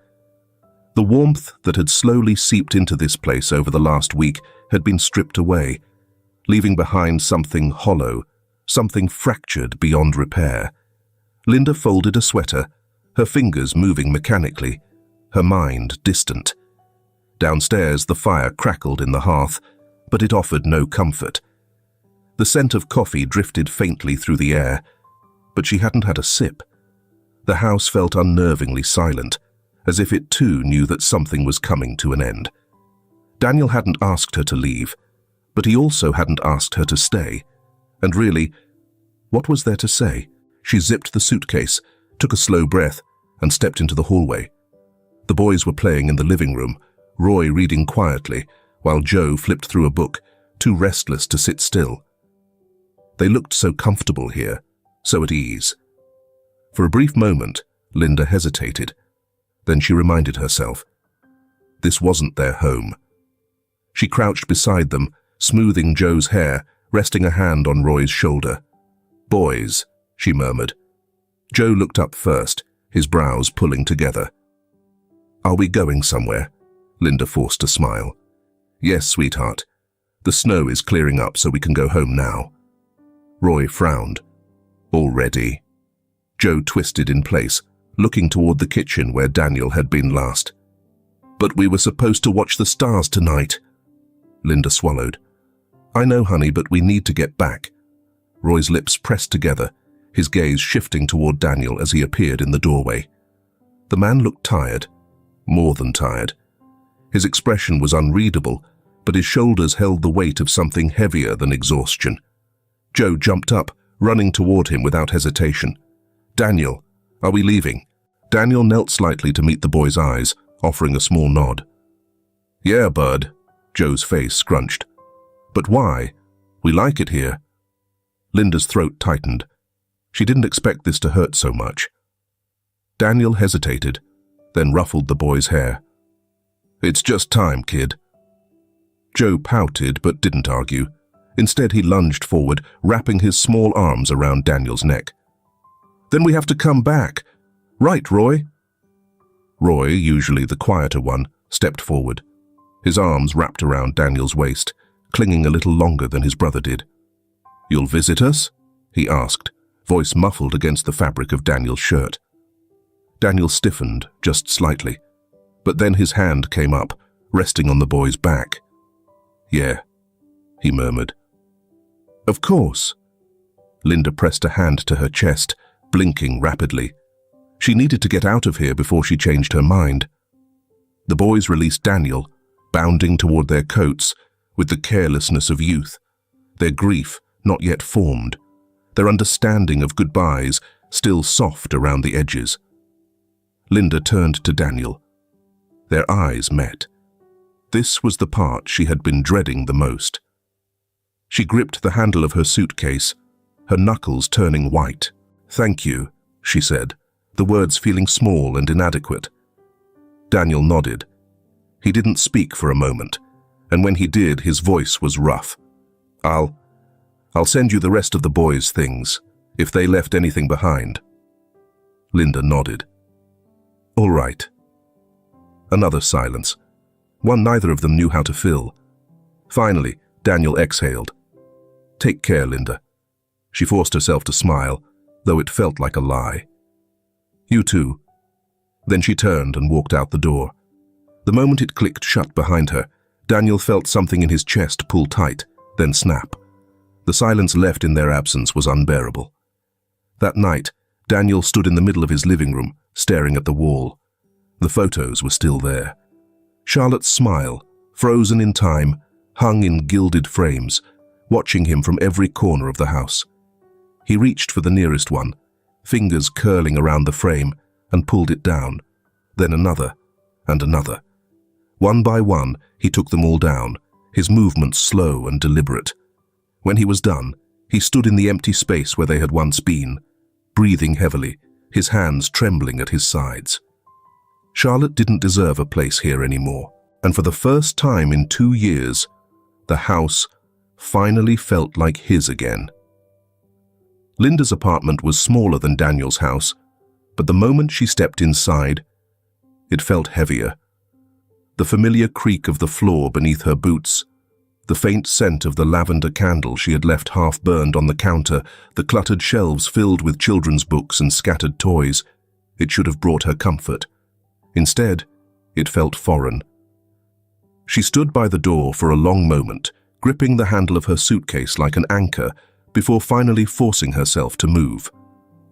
The warmth that had slowly seeped into this place over the last week had been stripped away, leaving behind something hollow, something fractured beyond repair. Linda folded a sweater, her fingers moving mechanically, her mind distant. Downstairs, the fire crackled in the hearth, but it offered no comfort. The scent of coffee drifted faintly through the air, but she hadn't had a sip. The house felt unnervingly silent, as if it too knew that something was coming to an end. Daniel hadn't asked her to leave, but he also hadn't asked her to stay. And really, what was there to say? She zipped the suitcase, took a slow breath, and stepped into the hallway. The boys were playing in the living room, Roy reading quietly, while Joe flipped through a book, too restless to sit still. They looked so comfortable here, so at ease. For a brief moment, Linda hesitated. Then she reminded herself. This wasn't their home. She crouched beside them, smoothing Joe's hair, resting a hand on Roy's shoulder. "Boys," she murmured. Joe looked up first, his brows pulling together. "Are we going somewhere?" Linda forced a smile. "Yes, sweetheart. The snow is clearing up so we can go home now." Roy frowned. "Already?" Joe twisted in place, looking toward the kitchen where Daniel had been last. "But we were supposed to watch the stars tonight." Linda swallowed. "I know, honey, but we need to get back." Roy's lips pressed together, his gaze shifting toward Daniel as he appeared in the doorway. The man looked tired, more than tired. His expression was unreadable, but his shoulders held the weight of something heavier than exhaustion. Joe jumped up, running toward him without hesitation. "Daniel, are we leaving?" Daniel knelt slightly to meet the boy's eyes, offering a small nod. "Yeah, bud." Joe's face scrunched. "But why? We like it here." Linda's throat tightened. She didn't expect this to hurt so much. Daniel hesitated, then ruffled the boy's hair. "It's just time, kid." Joe pouted but didn't argue. Instead, he lunged forward, wrapping his small arms around Daniel's neck. "Then we have to come back. Right, Roy?" Roy, usually the quieter one, stepped forward. His arms wrapped around Daniel's waist, clinging a little longer than his brother did. "You'll visit us?" he asked, voice muffled against the fabric of Daniel's shirt. Daniel stiffened just slightly, but then his hand came up, resting on the boy's back. "Yeah," he murmured. "Of course." Linda pressed a hand to her chest, blinking rapidly. She needed to get out of here before she changed her mind. The boys released Daniel, bounding toward their coats with the carelessness of youth, their grief not yet formed, their understanding of goodbyes still soft around the edges. Linda turned to Daniel. Their eyes met. This was the part she had been dreading the most. She gripped the handle of her suitcase, her knuckles turning white. "Thank you," she said, the words feeling small and inadequate. Daniel nodded. He didn't speak for a moment, and when he did, his voice was rough. I'll send you the rest of the boys' things, if they left anything behind." Linda nodded. "All right." Another silence, one neither of them knew how to fill. Finally, Daniel exhaled. "Take care, Linda." She forced herself to smile, though it felt like a lie. "You too." Then she turned and walked out the door. The moment it clicked shut behind her, Daniel felt something in his chest pull tight, then snap. The silence left in their absence was unbearable. That night, Daniel stood in the middle of his living room, staring at the wall. The photos were still there. Charlotte's smile, frozen in time, hung in gilded frames, watching him from every corner of the house. He reached for the nearest one, fingers curling around the frame, and pulled it down. Then another, and another. One by one, he took them all down, his movements slow and deliberate. When he was done, he stood in the empty space where they had once been, breathing heavily, his hands trembling at his sides. Charlotte didn't deserve a place here anymore, and for the first time in 2 years, the house finally felt like his again. Linda's apartment was smaller than Daniel's house, but the moment she stepped inside, it felt heavier. The familiar creak of the floor beneath her boots, the faint scent of the lavender candle she had left half-burned on the counter, the cluttered shelves filled with children's books and scattered toys. It should have brought her comfort. Instead, it felt foreign. She stood by the door for a long moment, gripping the handle of her suitcase like an anchor, before finally forcing herself to move.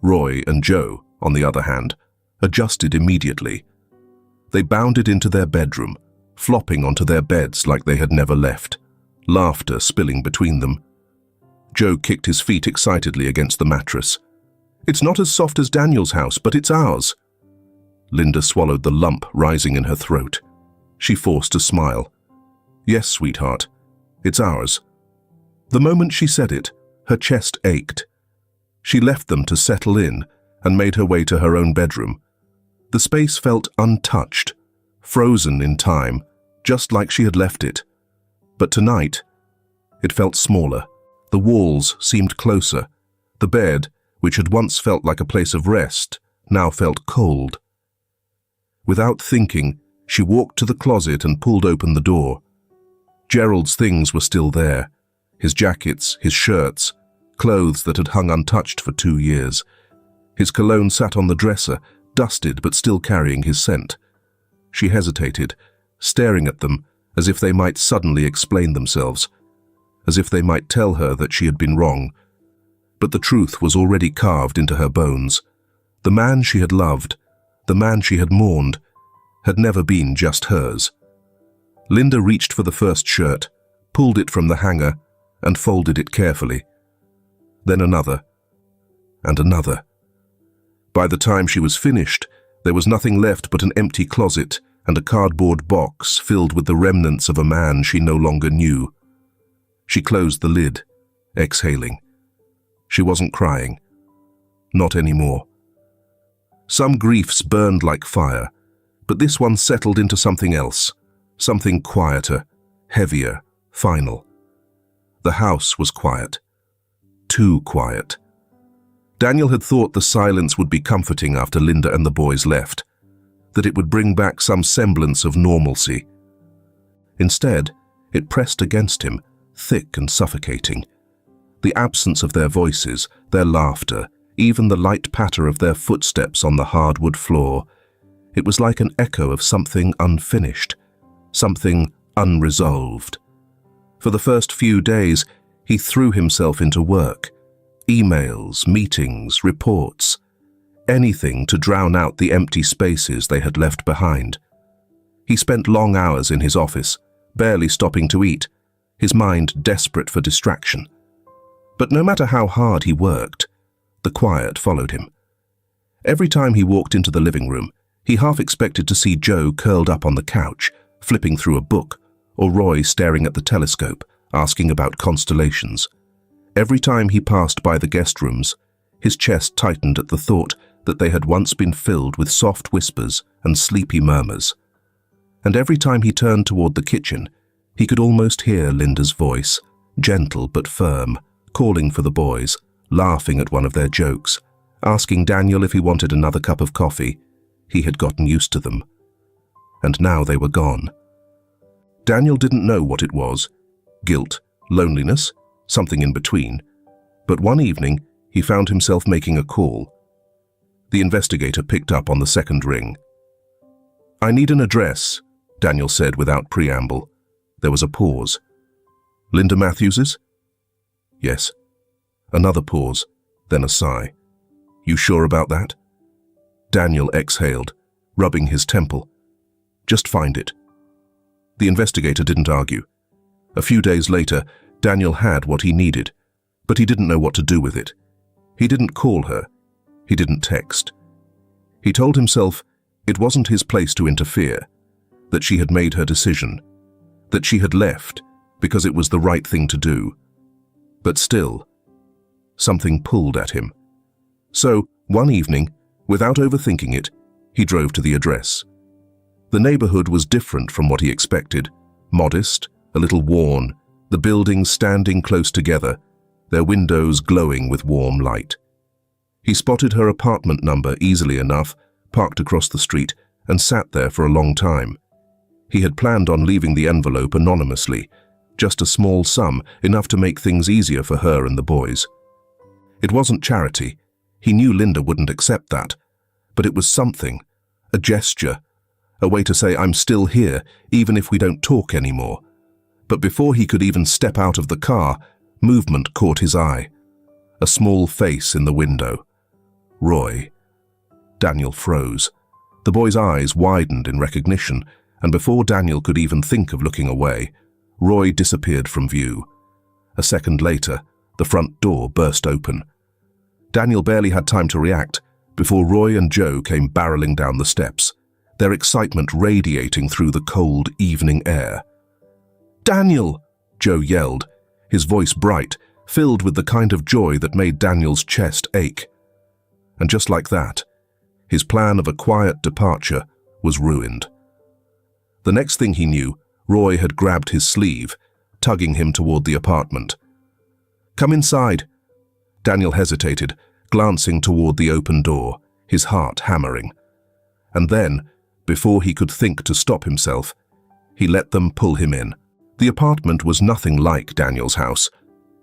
Roy and Joe, on the other hand, adjusted immediately. They bounded into their bedroom, flopping onto their beds like they had never left, laughter spilling between them. Joe kicked his feet excitedly against the mattress. "It's not as soft as Daniel's house, but it's ours." Linda swallowed the lump rising in her throat. She forced a smile. "Yes, sweetheart, it's ours." The moment she said it, Her chest ached. She left them to settle in and made her way to her own bedroom. The space felt untouched, frozen in time, just like she had left it. But tonight, it felt smaller. The walls seemed closer. The bed, which had once felt like a place of rest, now felt cold. Without thinking, she walked to the closet and pulled open the door. Gerald's things were still there. His jackets, his shirts, clothes that had hung untouched for 2 years. His cologne sat on the dresser, dusted but still carrying his scent. She hesitated, staring at them as if they might suddenly explain themselves, as if they might tell her that she had been wrong. But the truth was already carved into her bones. The man she had loved, the man she had mourned, had never been just hers. Linda reached for the first shirt, pulled it from the hanger, and folded it carefully. Then another, and another. By the time she was finished, there was nothing left but an empty closet and a cardboard box filled with the remnants of a man she no longer knew. She closed the lid, exhaling. She wasn't crying. Not anymore. Some griefs burned like fire, but this one settled into something else, something quieter, heavier, final. The house was quiet. Too quiet. Daniel had thought the silence would be comforting after Linda and the boys left, that it would bring back some semblance of normalcy. Instead, it pressed against him, thick and suffocating. The absence of their voices, their laughter, even the light patter of their footsteps on the hardwood floor. It was like an echo of something unfinished, something unresolved. For the first few days, he threw himself into work. Emails, meetings, reports. Anything to drown out the empty spaces they had left behind. He spent long hours in his office, barely stopping to eat, his mind desperate for distraction. But no matter how hard he worked, the quiet followed him. Every time he walked into the living room, he half expected to see Joe curled up on the couch, flipping through a book, or Roy staring at the telescope, asking about constellations. Every time he passed by the guest rooms, his chest tightened at the thought that they had once been filled with soft whispers and sleepy murmurs. And every time he turned toward the kitchen, he could almost hear Linda's voice, gentle but firm, calling for the boys, laughing at one of their jokes, asking Daniel if he wanted another cup of coffee. He had gotten used to them. And now they were gone. Daniel didn't know what it was, guilt, loneliness, something in between. But one evening, he found himself making a call. The investigator picked up on the second ring. "I need an address," Daniel said without preamble. There was a pause. "Linda Matthews's?" "Yes." Another pause, then a sigh. "You sure about that?" Daniel exhaled, rubbing his temple. "Just find it." The investigator didn't argue. A few days later, Daniel had what he needed, but he didn't know what to do with it. He didn't call her. He didn't text. He told himself it wasn't his place to interfere, that she had made her decision, that she had left because it was the right thing to do. But still, something pulled at him. So, one evening, without overthinking it, he drove to the address. The neighborhood was different from what he expected, modest, a little worn, the buildings standing close together, their windows glowing with warm light. He spotted her apartment number easily enough, parked across the street, and sat there for a long time. He had planned on leaving the envelope anonymously, just a small sum, enough to make things easier for her and the boys. It wasn't charity. He knew Linda wouldn't accept that. But it was something, a gesture, a way to say, "I'm still here, even if we don't talk anymore." But before he could even step out of the car, movement caught his eye. A small face in the window. Roy. Daniel froze. The boy's eyes widened in recognition, and before Daniel could even think of looking away, Roy disappeared from view. A second later, the front door burst open. Daniel barely had time to react before Roy and Joe came barreling down the steps, their excitement radiating through the cold evening air. "Daniel!" Joe yelled, his voice bright, filled with the kind of joy that made Daniel's chest ache. And just like that, his plan of a quiet departure was ruined. The next thing he knew, Roy had grabbed his sleeve, tugging him toward the apartment. "Come inside." Daniel hesitated, glancing toward the open door, his heart hammering. And then, before he could think to stop himself, he let them pull him in. The apartment was nothing like Daniel's house.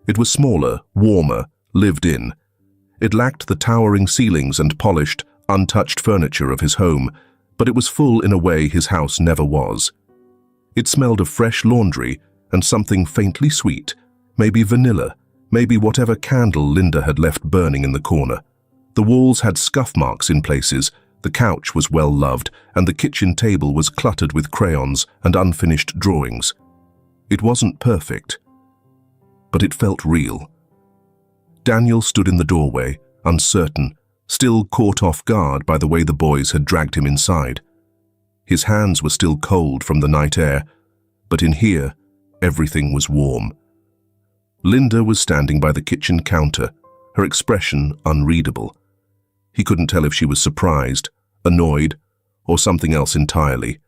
It was smaller, warmer, lived in. It lacked the towering ceilings and polished, untouched furniture of his home, but it was full in a way his house never was. It smelled of fresh laundry and something faintly sweet, maybe vanilla, maybe whatever candle Linda had left burning in the corner. The walls had scuff marks in places, the couch was well loved, and the kitchen table was cluttered with crayons and unfinished drawings. It wasn't perfect, but it felt real. Daniel stood in the doorway, uncertain, still caught off guard by the way the boys had dragged him inside. His hands were still cold from the night air, but in here, everything was warm. Linda was standing by the kitchen counter, her expression unreadable. He couldn't tell if she was surprised, annoyed, or something else entirely.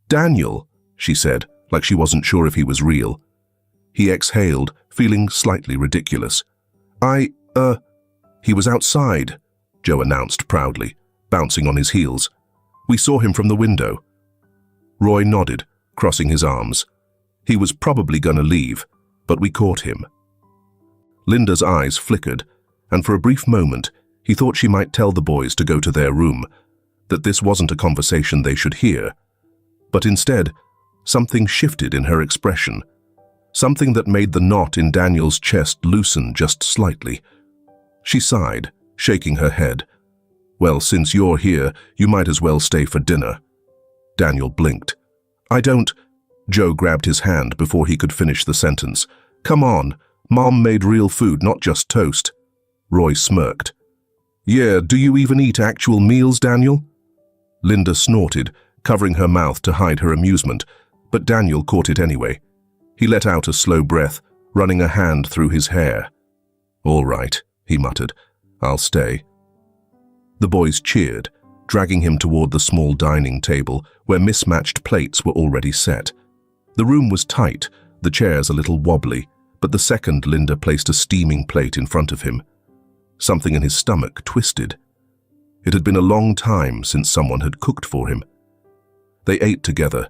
"Daniel," she said, like she wasn't sure if he was real. He exhaled, feeling slightly ridiculous. He was outside," Joe announced proudly, bouncing on his heels. "We saw him from the window." Roy nodded, crossing his arms. He was probably gonna leave, but we caught him. Linda's eyes flickered, and for a brief moment, he thought she might tell the boys to go to their room, that this wasn't a conversation they should hear. But instead, something shifted in her expression, something that made the knot in Daniel's chest loosen just slightly. She sighed, shaking her head. "Well, since you're here, you might as well stay for dinner." Daniel blinked. "I don't—" Joe grabbed his hand before he could finish the sentence. "Come on, Mom made real food, not just toast." Roy smirked. "Yeah, do you even eat actual meals, Daniel?" Linda snorted, covering her mouth to hide her amusement, but Daniel caught it anyway. He let out a slow breath, running a hand through his hair. "All right," he muttered. "I'll stay." The boys cheered, dragging him toward the small dining table where mismatched plates were already set. The room was tight, the chairs a little wobbly, but the second Linda placed a steaming plate in front of him. Something in his stomach twisted. It had been a long time since someone had cooked for him. They ate together,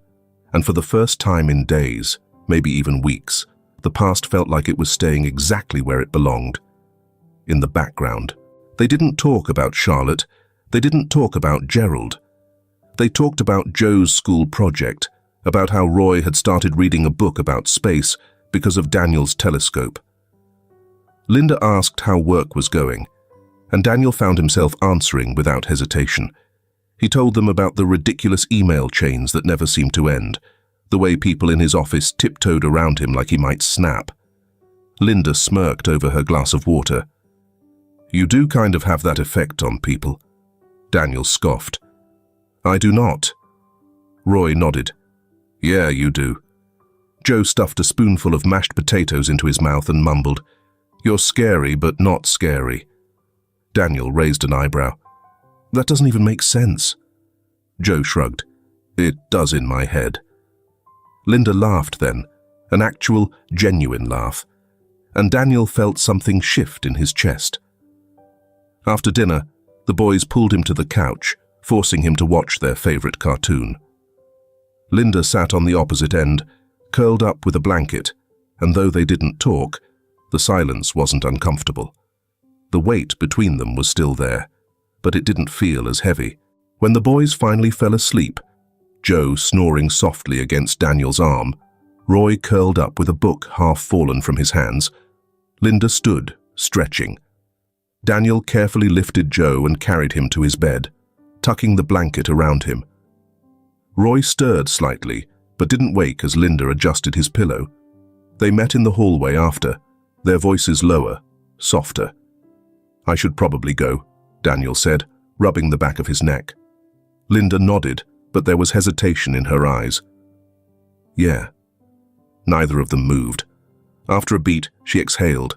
and for the first time in days, maybe even weeks, the past felt like it was staying exactly where it belonged. In the background. They didn't talk about Charlotte. They didn't talk about Gerald. They talked about Joe's school project, about how Roy had started reading a book about space because of Daniel's telescope. Linda asked how work was going, and Daniel found himself answering without hesitation. He told them about the ridiculous email chains that never seemed to end, the way people in his office tiptoed around him like he might snap. Linda smirked over her glass of water. "You do kind of have that effect on people." Daniel scoffed. "I do not." Roy nodded. "Yeah, you do." Joe stuffed a spoonful of mashed potatoes into his mouth and mumbled, "You're scary, but not scary." Daniel raised an eyebrow. "That doesn't even make sense." Joe shrugged. "It does in my head." Linda laughed then, an actual, genuine laugh, and Daniel felt something shift in his chest. After dinner, the boys pulled him to the couch, forcing him to watch their favorite cartoon. Linda sat on the opposite end, curled up with a blanket, and though they didn't talk, the silence wasn't uncomfortable. The weight between them was still there, but it didn't feel as heavy. When the boys finally fell asleep, Joe snoring softly against Daniel's arm, Roy curled up with a book half fallen from his hands, Linda stood, stretching. Daniel carefully lifted Joe and carried him to his bed, tucking the blanket around him. Roy stirred slightly, but didn't wake as Linda adjusted his pillow. They met in the hallway after, their voices lower, softer. "I should probably go," Daniel said, rubbing the back of his neck. Linda nodded, but there was hesitation in her eyes. "Yeah." Neither of them moved. After a beat, she exhaled.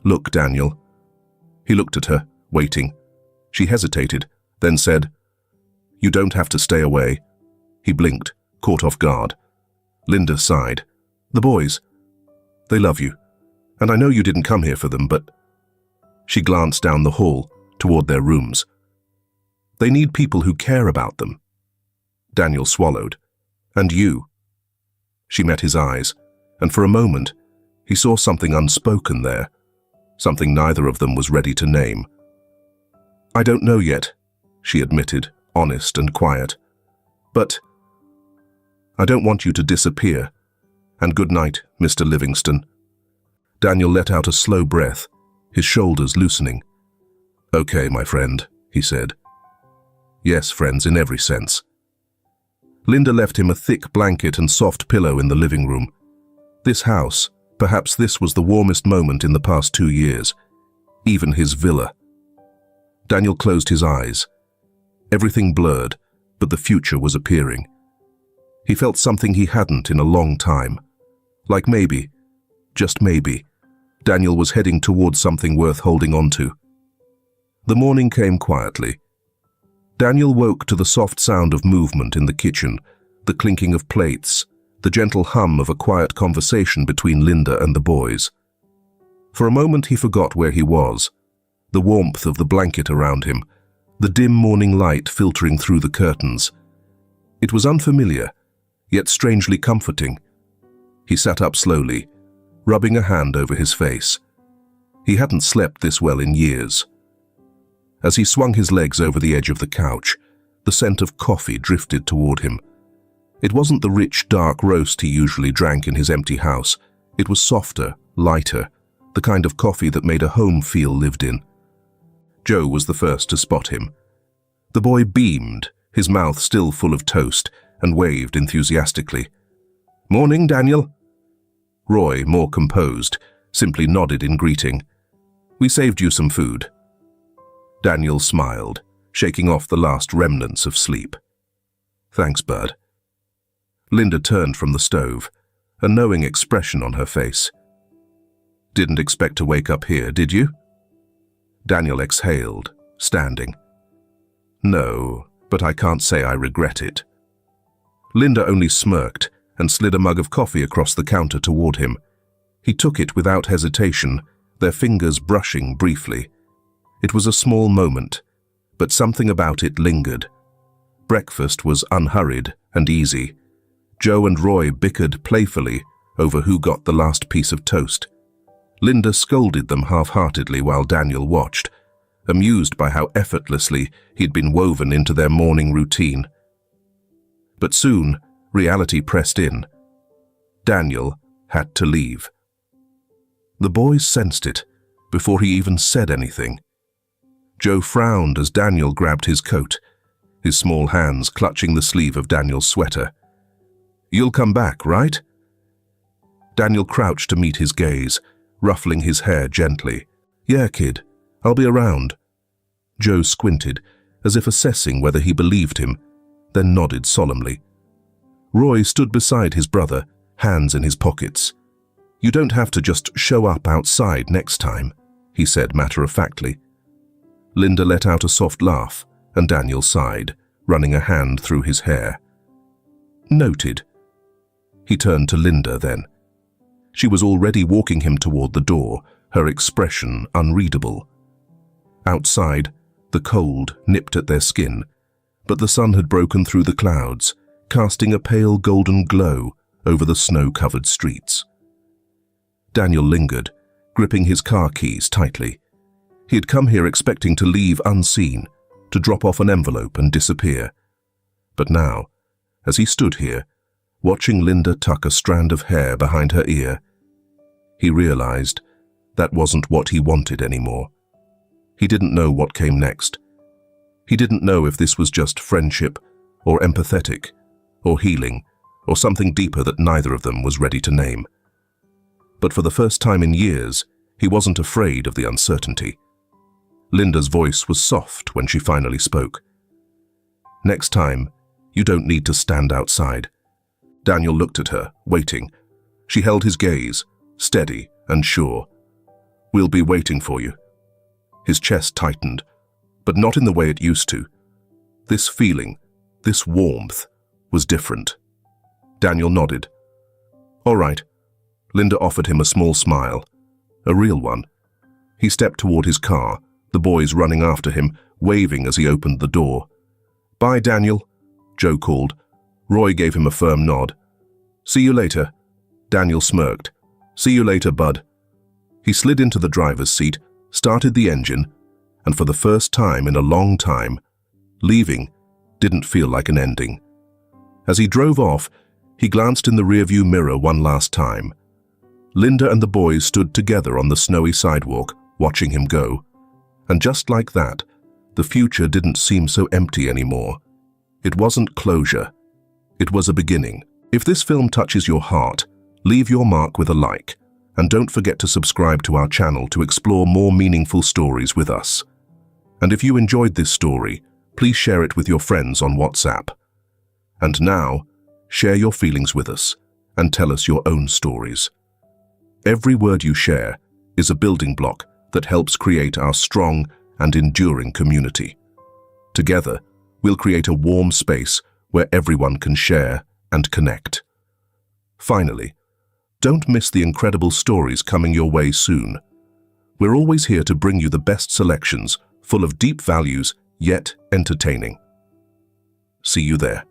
"Look, Daniel." He looked at her, waiting. She hesitated, then said, "You don't have to stay away." He blinked, caught off guard. Linda sighed. "The boys. They love you. And I know you didn't come here for them, but—" She glanced down the hall, toward their rooms. "They need people who care about them." Daniel swallowed. "And you." She met his eyes, and for a moment, he saw something unspoken there, something neither of them was ready to name. "I don't know yet," she admitted, honest and quiet. "But I don't want you to disappear. And good night, Mr. Livingston." Daniel let out a slow breath, his shoulders loosening. "Okay, my friend," he said. "Yes, friends in every sense." Linda left him a thick blanket and soft pillow in the living room. This house, perhaps this was the warmest moment in the past 2 years. Even his villa. Daniel closed his eyes. Everything blurred, but the future was appearing. He felt something he hadn't in a long time. Like maybe, just maybe, Daniel was heading towards something worth holding on to. The morning came quietly. Daniel woke to the soft sound of movement in the kitchen, the clinking of plates, the gentle hum of a quiet conversation between Linda and the boys. For a moment he forgot where he was, the warmth of the blanket around him, the dim morning light filtering through the curtains. It was unfamiliar, yet strangely comforting. He sat up slowly, rubbing a hand over his face. He hadn't slept this well in years. As he swung his legs over the edge of the couch, the scent of coffee drifted toward him. It wasn't the rich, dark roast he usually drank in his empty house. It was softer, lighter, the kind of coffee that made a home feel lived in. Joe was the first to spot him. The boy beamed, his mouth still full of toast, and waved enthusiastically. "Morning, Daniel." Roy, more composed, simply nodded in greeting. "We saved you some food." Daniel smiled, shaking off the last remnants of sleep. "Thanks, Bud." Linda turned from the stove, a knowing expression on her face. "Didn't expect to wake up here, did you?" Daniel exhaled, standing. "No, but I can't say I regret it." Linda only smirked and slid a mug of coffee across the counter toward him. He took it without hesitation, their fingers brushing briefly. It was a small moment, but something about it lingered. Breakfast was unhurried and easy. Joe and Roy bickered playfully over who got the last piece of toast. Linda scolded them half-heartedly while Daniel watched, amused by how effortlessly he'd been woven into their morning routine. But soon, reality pressed in. Daniel had to leave. The boys sensed it before he even said anything. Joe frowned as Daniel grabbed his coat, his small hands clutching the sleeve of Daniel's sweater. "You'll come back, right?" Daniel crouched to meet his gaze, ruffling his hair gently. "Yeah, kid, I'll be around." Joe squinted, as if assessing whether he believed him, then nodded solemnly. Roy stood beside his brother, hands in his pockets. "You don't have to just show up outside next time," he said matter-of-factly. Linda let out a soft laugh, and Daniel sighed, running a hand through his hair. "Noted." He turned to Linda then. She was already walking him toward the door, her expression unreadable. Outside, the cold nipped at their skin, but the sun had broken through the clouds, casting a pale golden glow over the snow-covered streets. Daniel lingered, gripping his car keys tightly. He had come here expecting to leave unseen, to drop off an envelope and disappear. But now, as he stood here, watching Linda tuck a strand of hair behind her ear, he realized that wasn't what he wanted anymore. He didn't know what came next. He didn't know if this was just friendship, or empathetic, or healing, or something deeper that neither of them was ready to name. But for the first time in years, he wasn't afraid of the uncertainty. Linda's voice was soft when she finally spoke. "Next time, you don't need to stand outside." Daniel looked at her, waiting. She held his gaze, steady and sure. "We'll be waiting for you." His chest tightened, but not in the way it used to. This feeling, this warmth, was different. Daniel nodded. "All right." Linda offered him a small smile, a real one. He stepped toward his car, the boys running after him, waving as he opened the door. "Bye, Daniel," Joe called. Roy gave him a firm nod. "See you later." Daniel smirked. "See you later, bud." He slid into the driver's seat, started the engine, and for the first time in a long time, leaving didn't feel like an ending. As he drove off, he glanced in the rearview mirror one last time. Linda and the boys stood together on the snowy sidewalk, watching him go. And just like that, the future didn't seem so empty anymore. It wasn't closure. It was a beginning. If this film touches your heart, leave your mark with a like, and don't forget to subscribe to our channel to explore more meaningful stories with us. And if you enjoyed this story, please share it with your friends on WhatsApp. And now, share your feelings with us and tell us your own stories. Every word you share is a building block that helps create our strong and enduring community. Together, we'll create a warm space where everyone can share and connect. Finally, don't miss the incredible stories coming your way soon. We're always here to bring you the best selections, full of deep values, yet entertaining. See you there.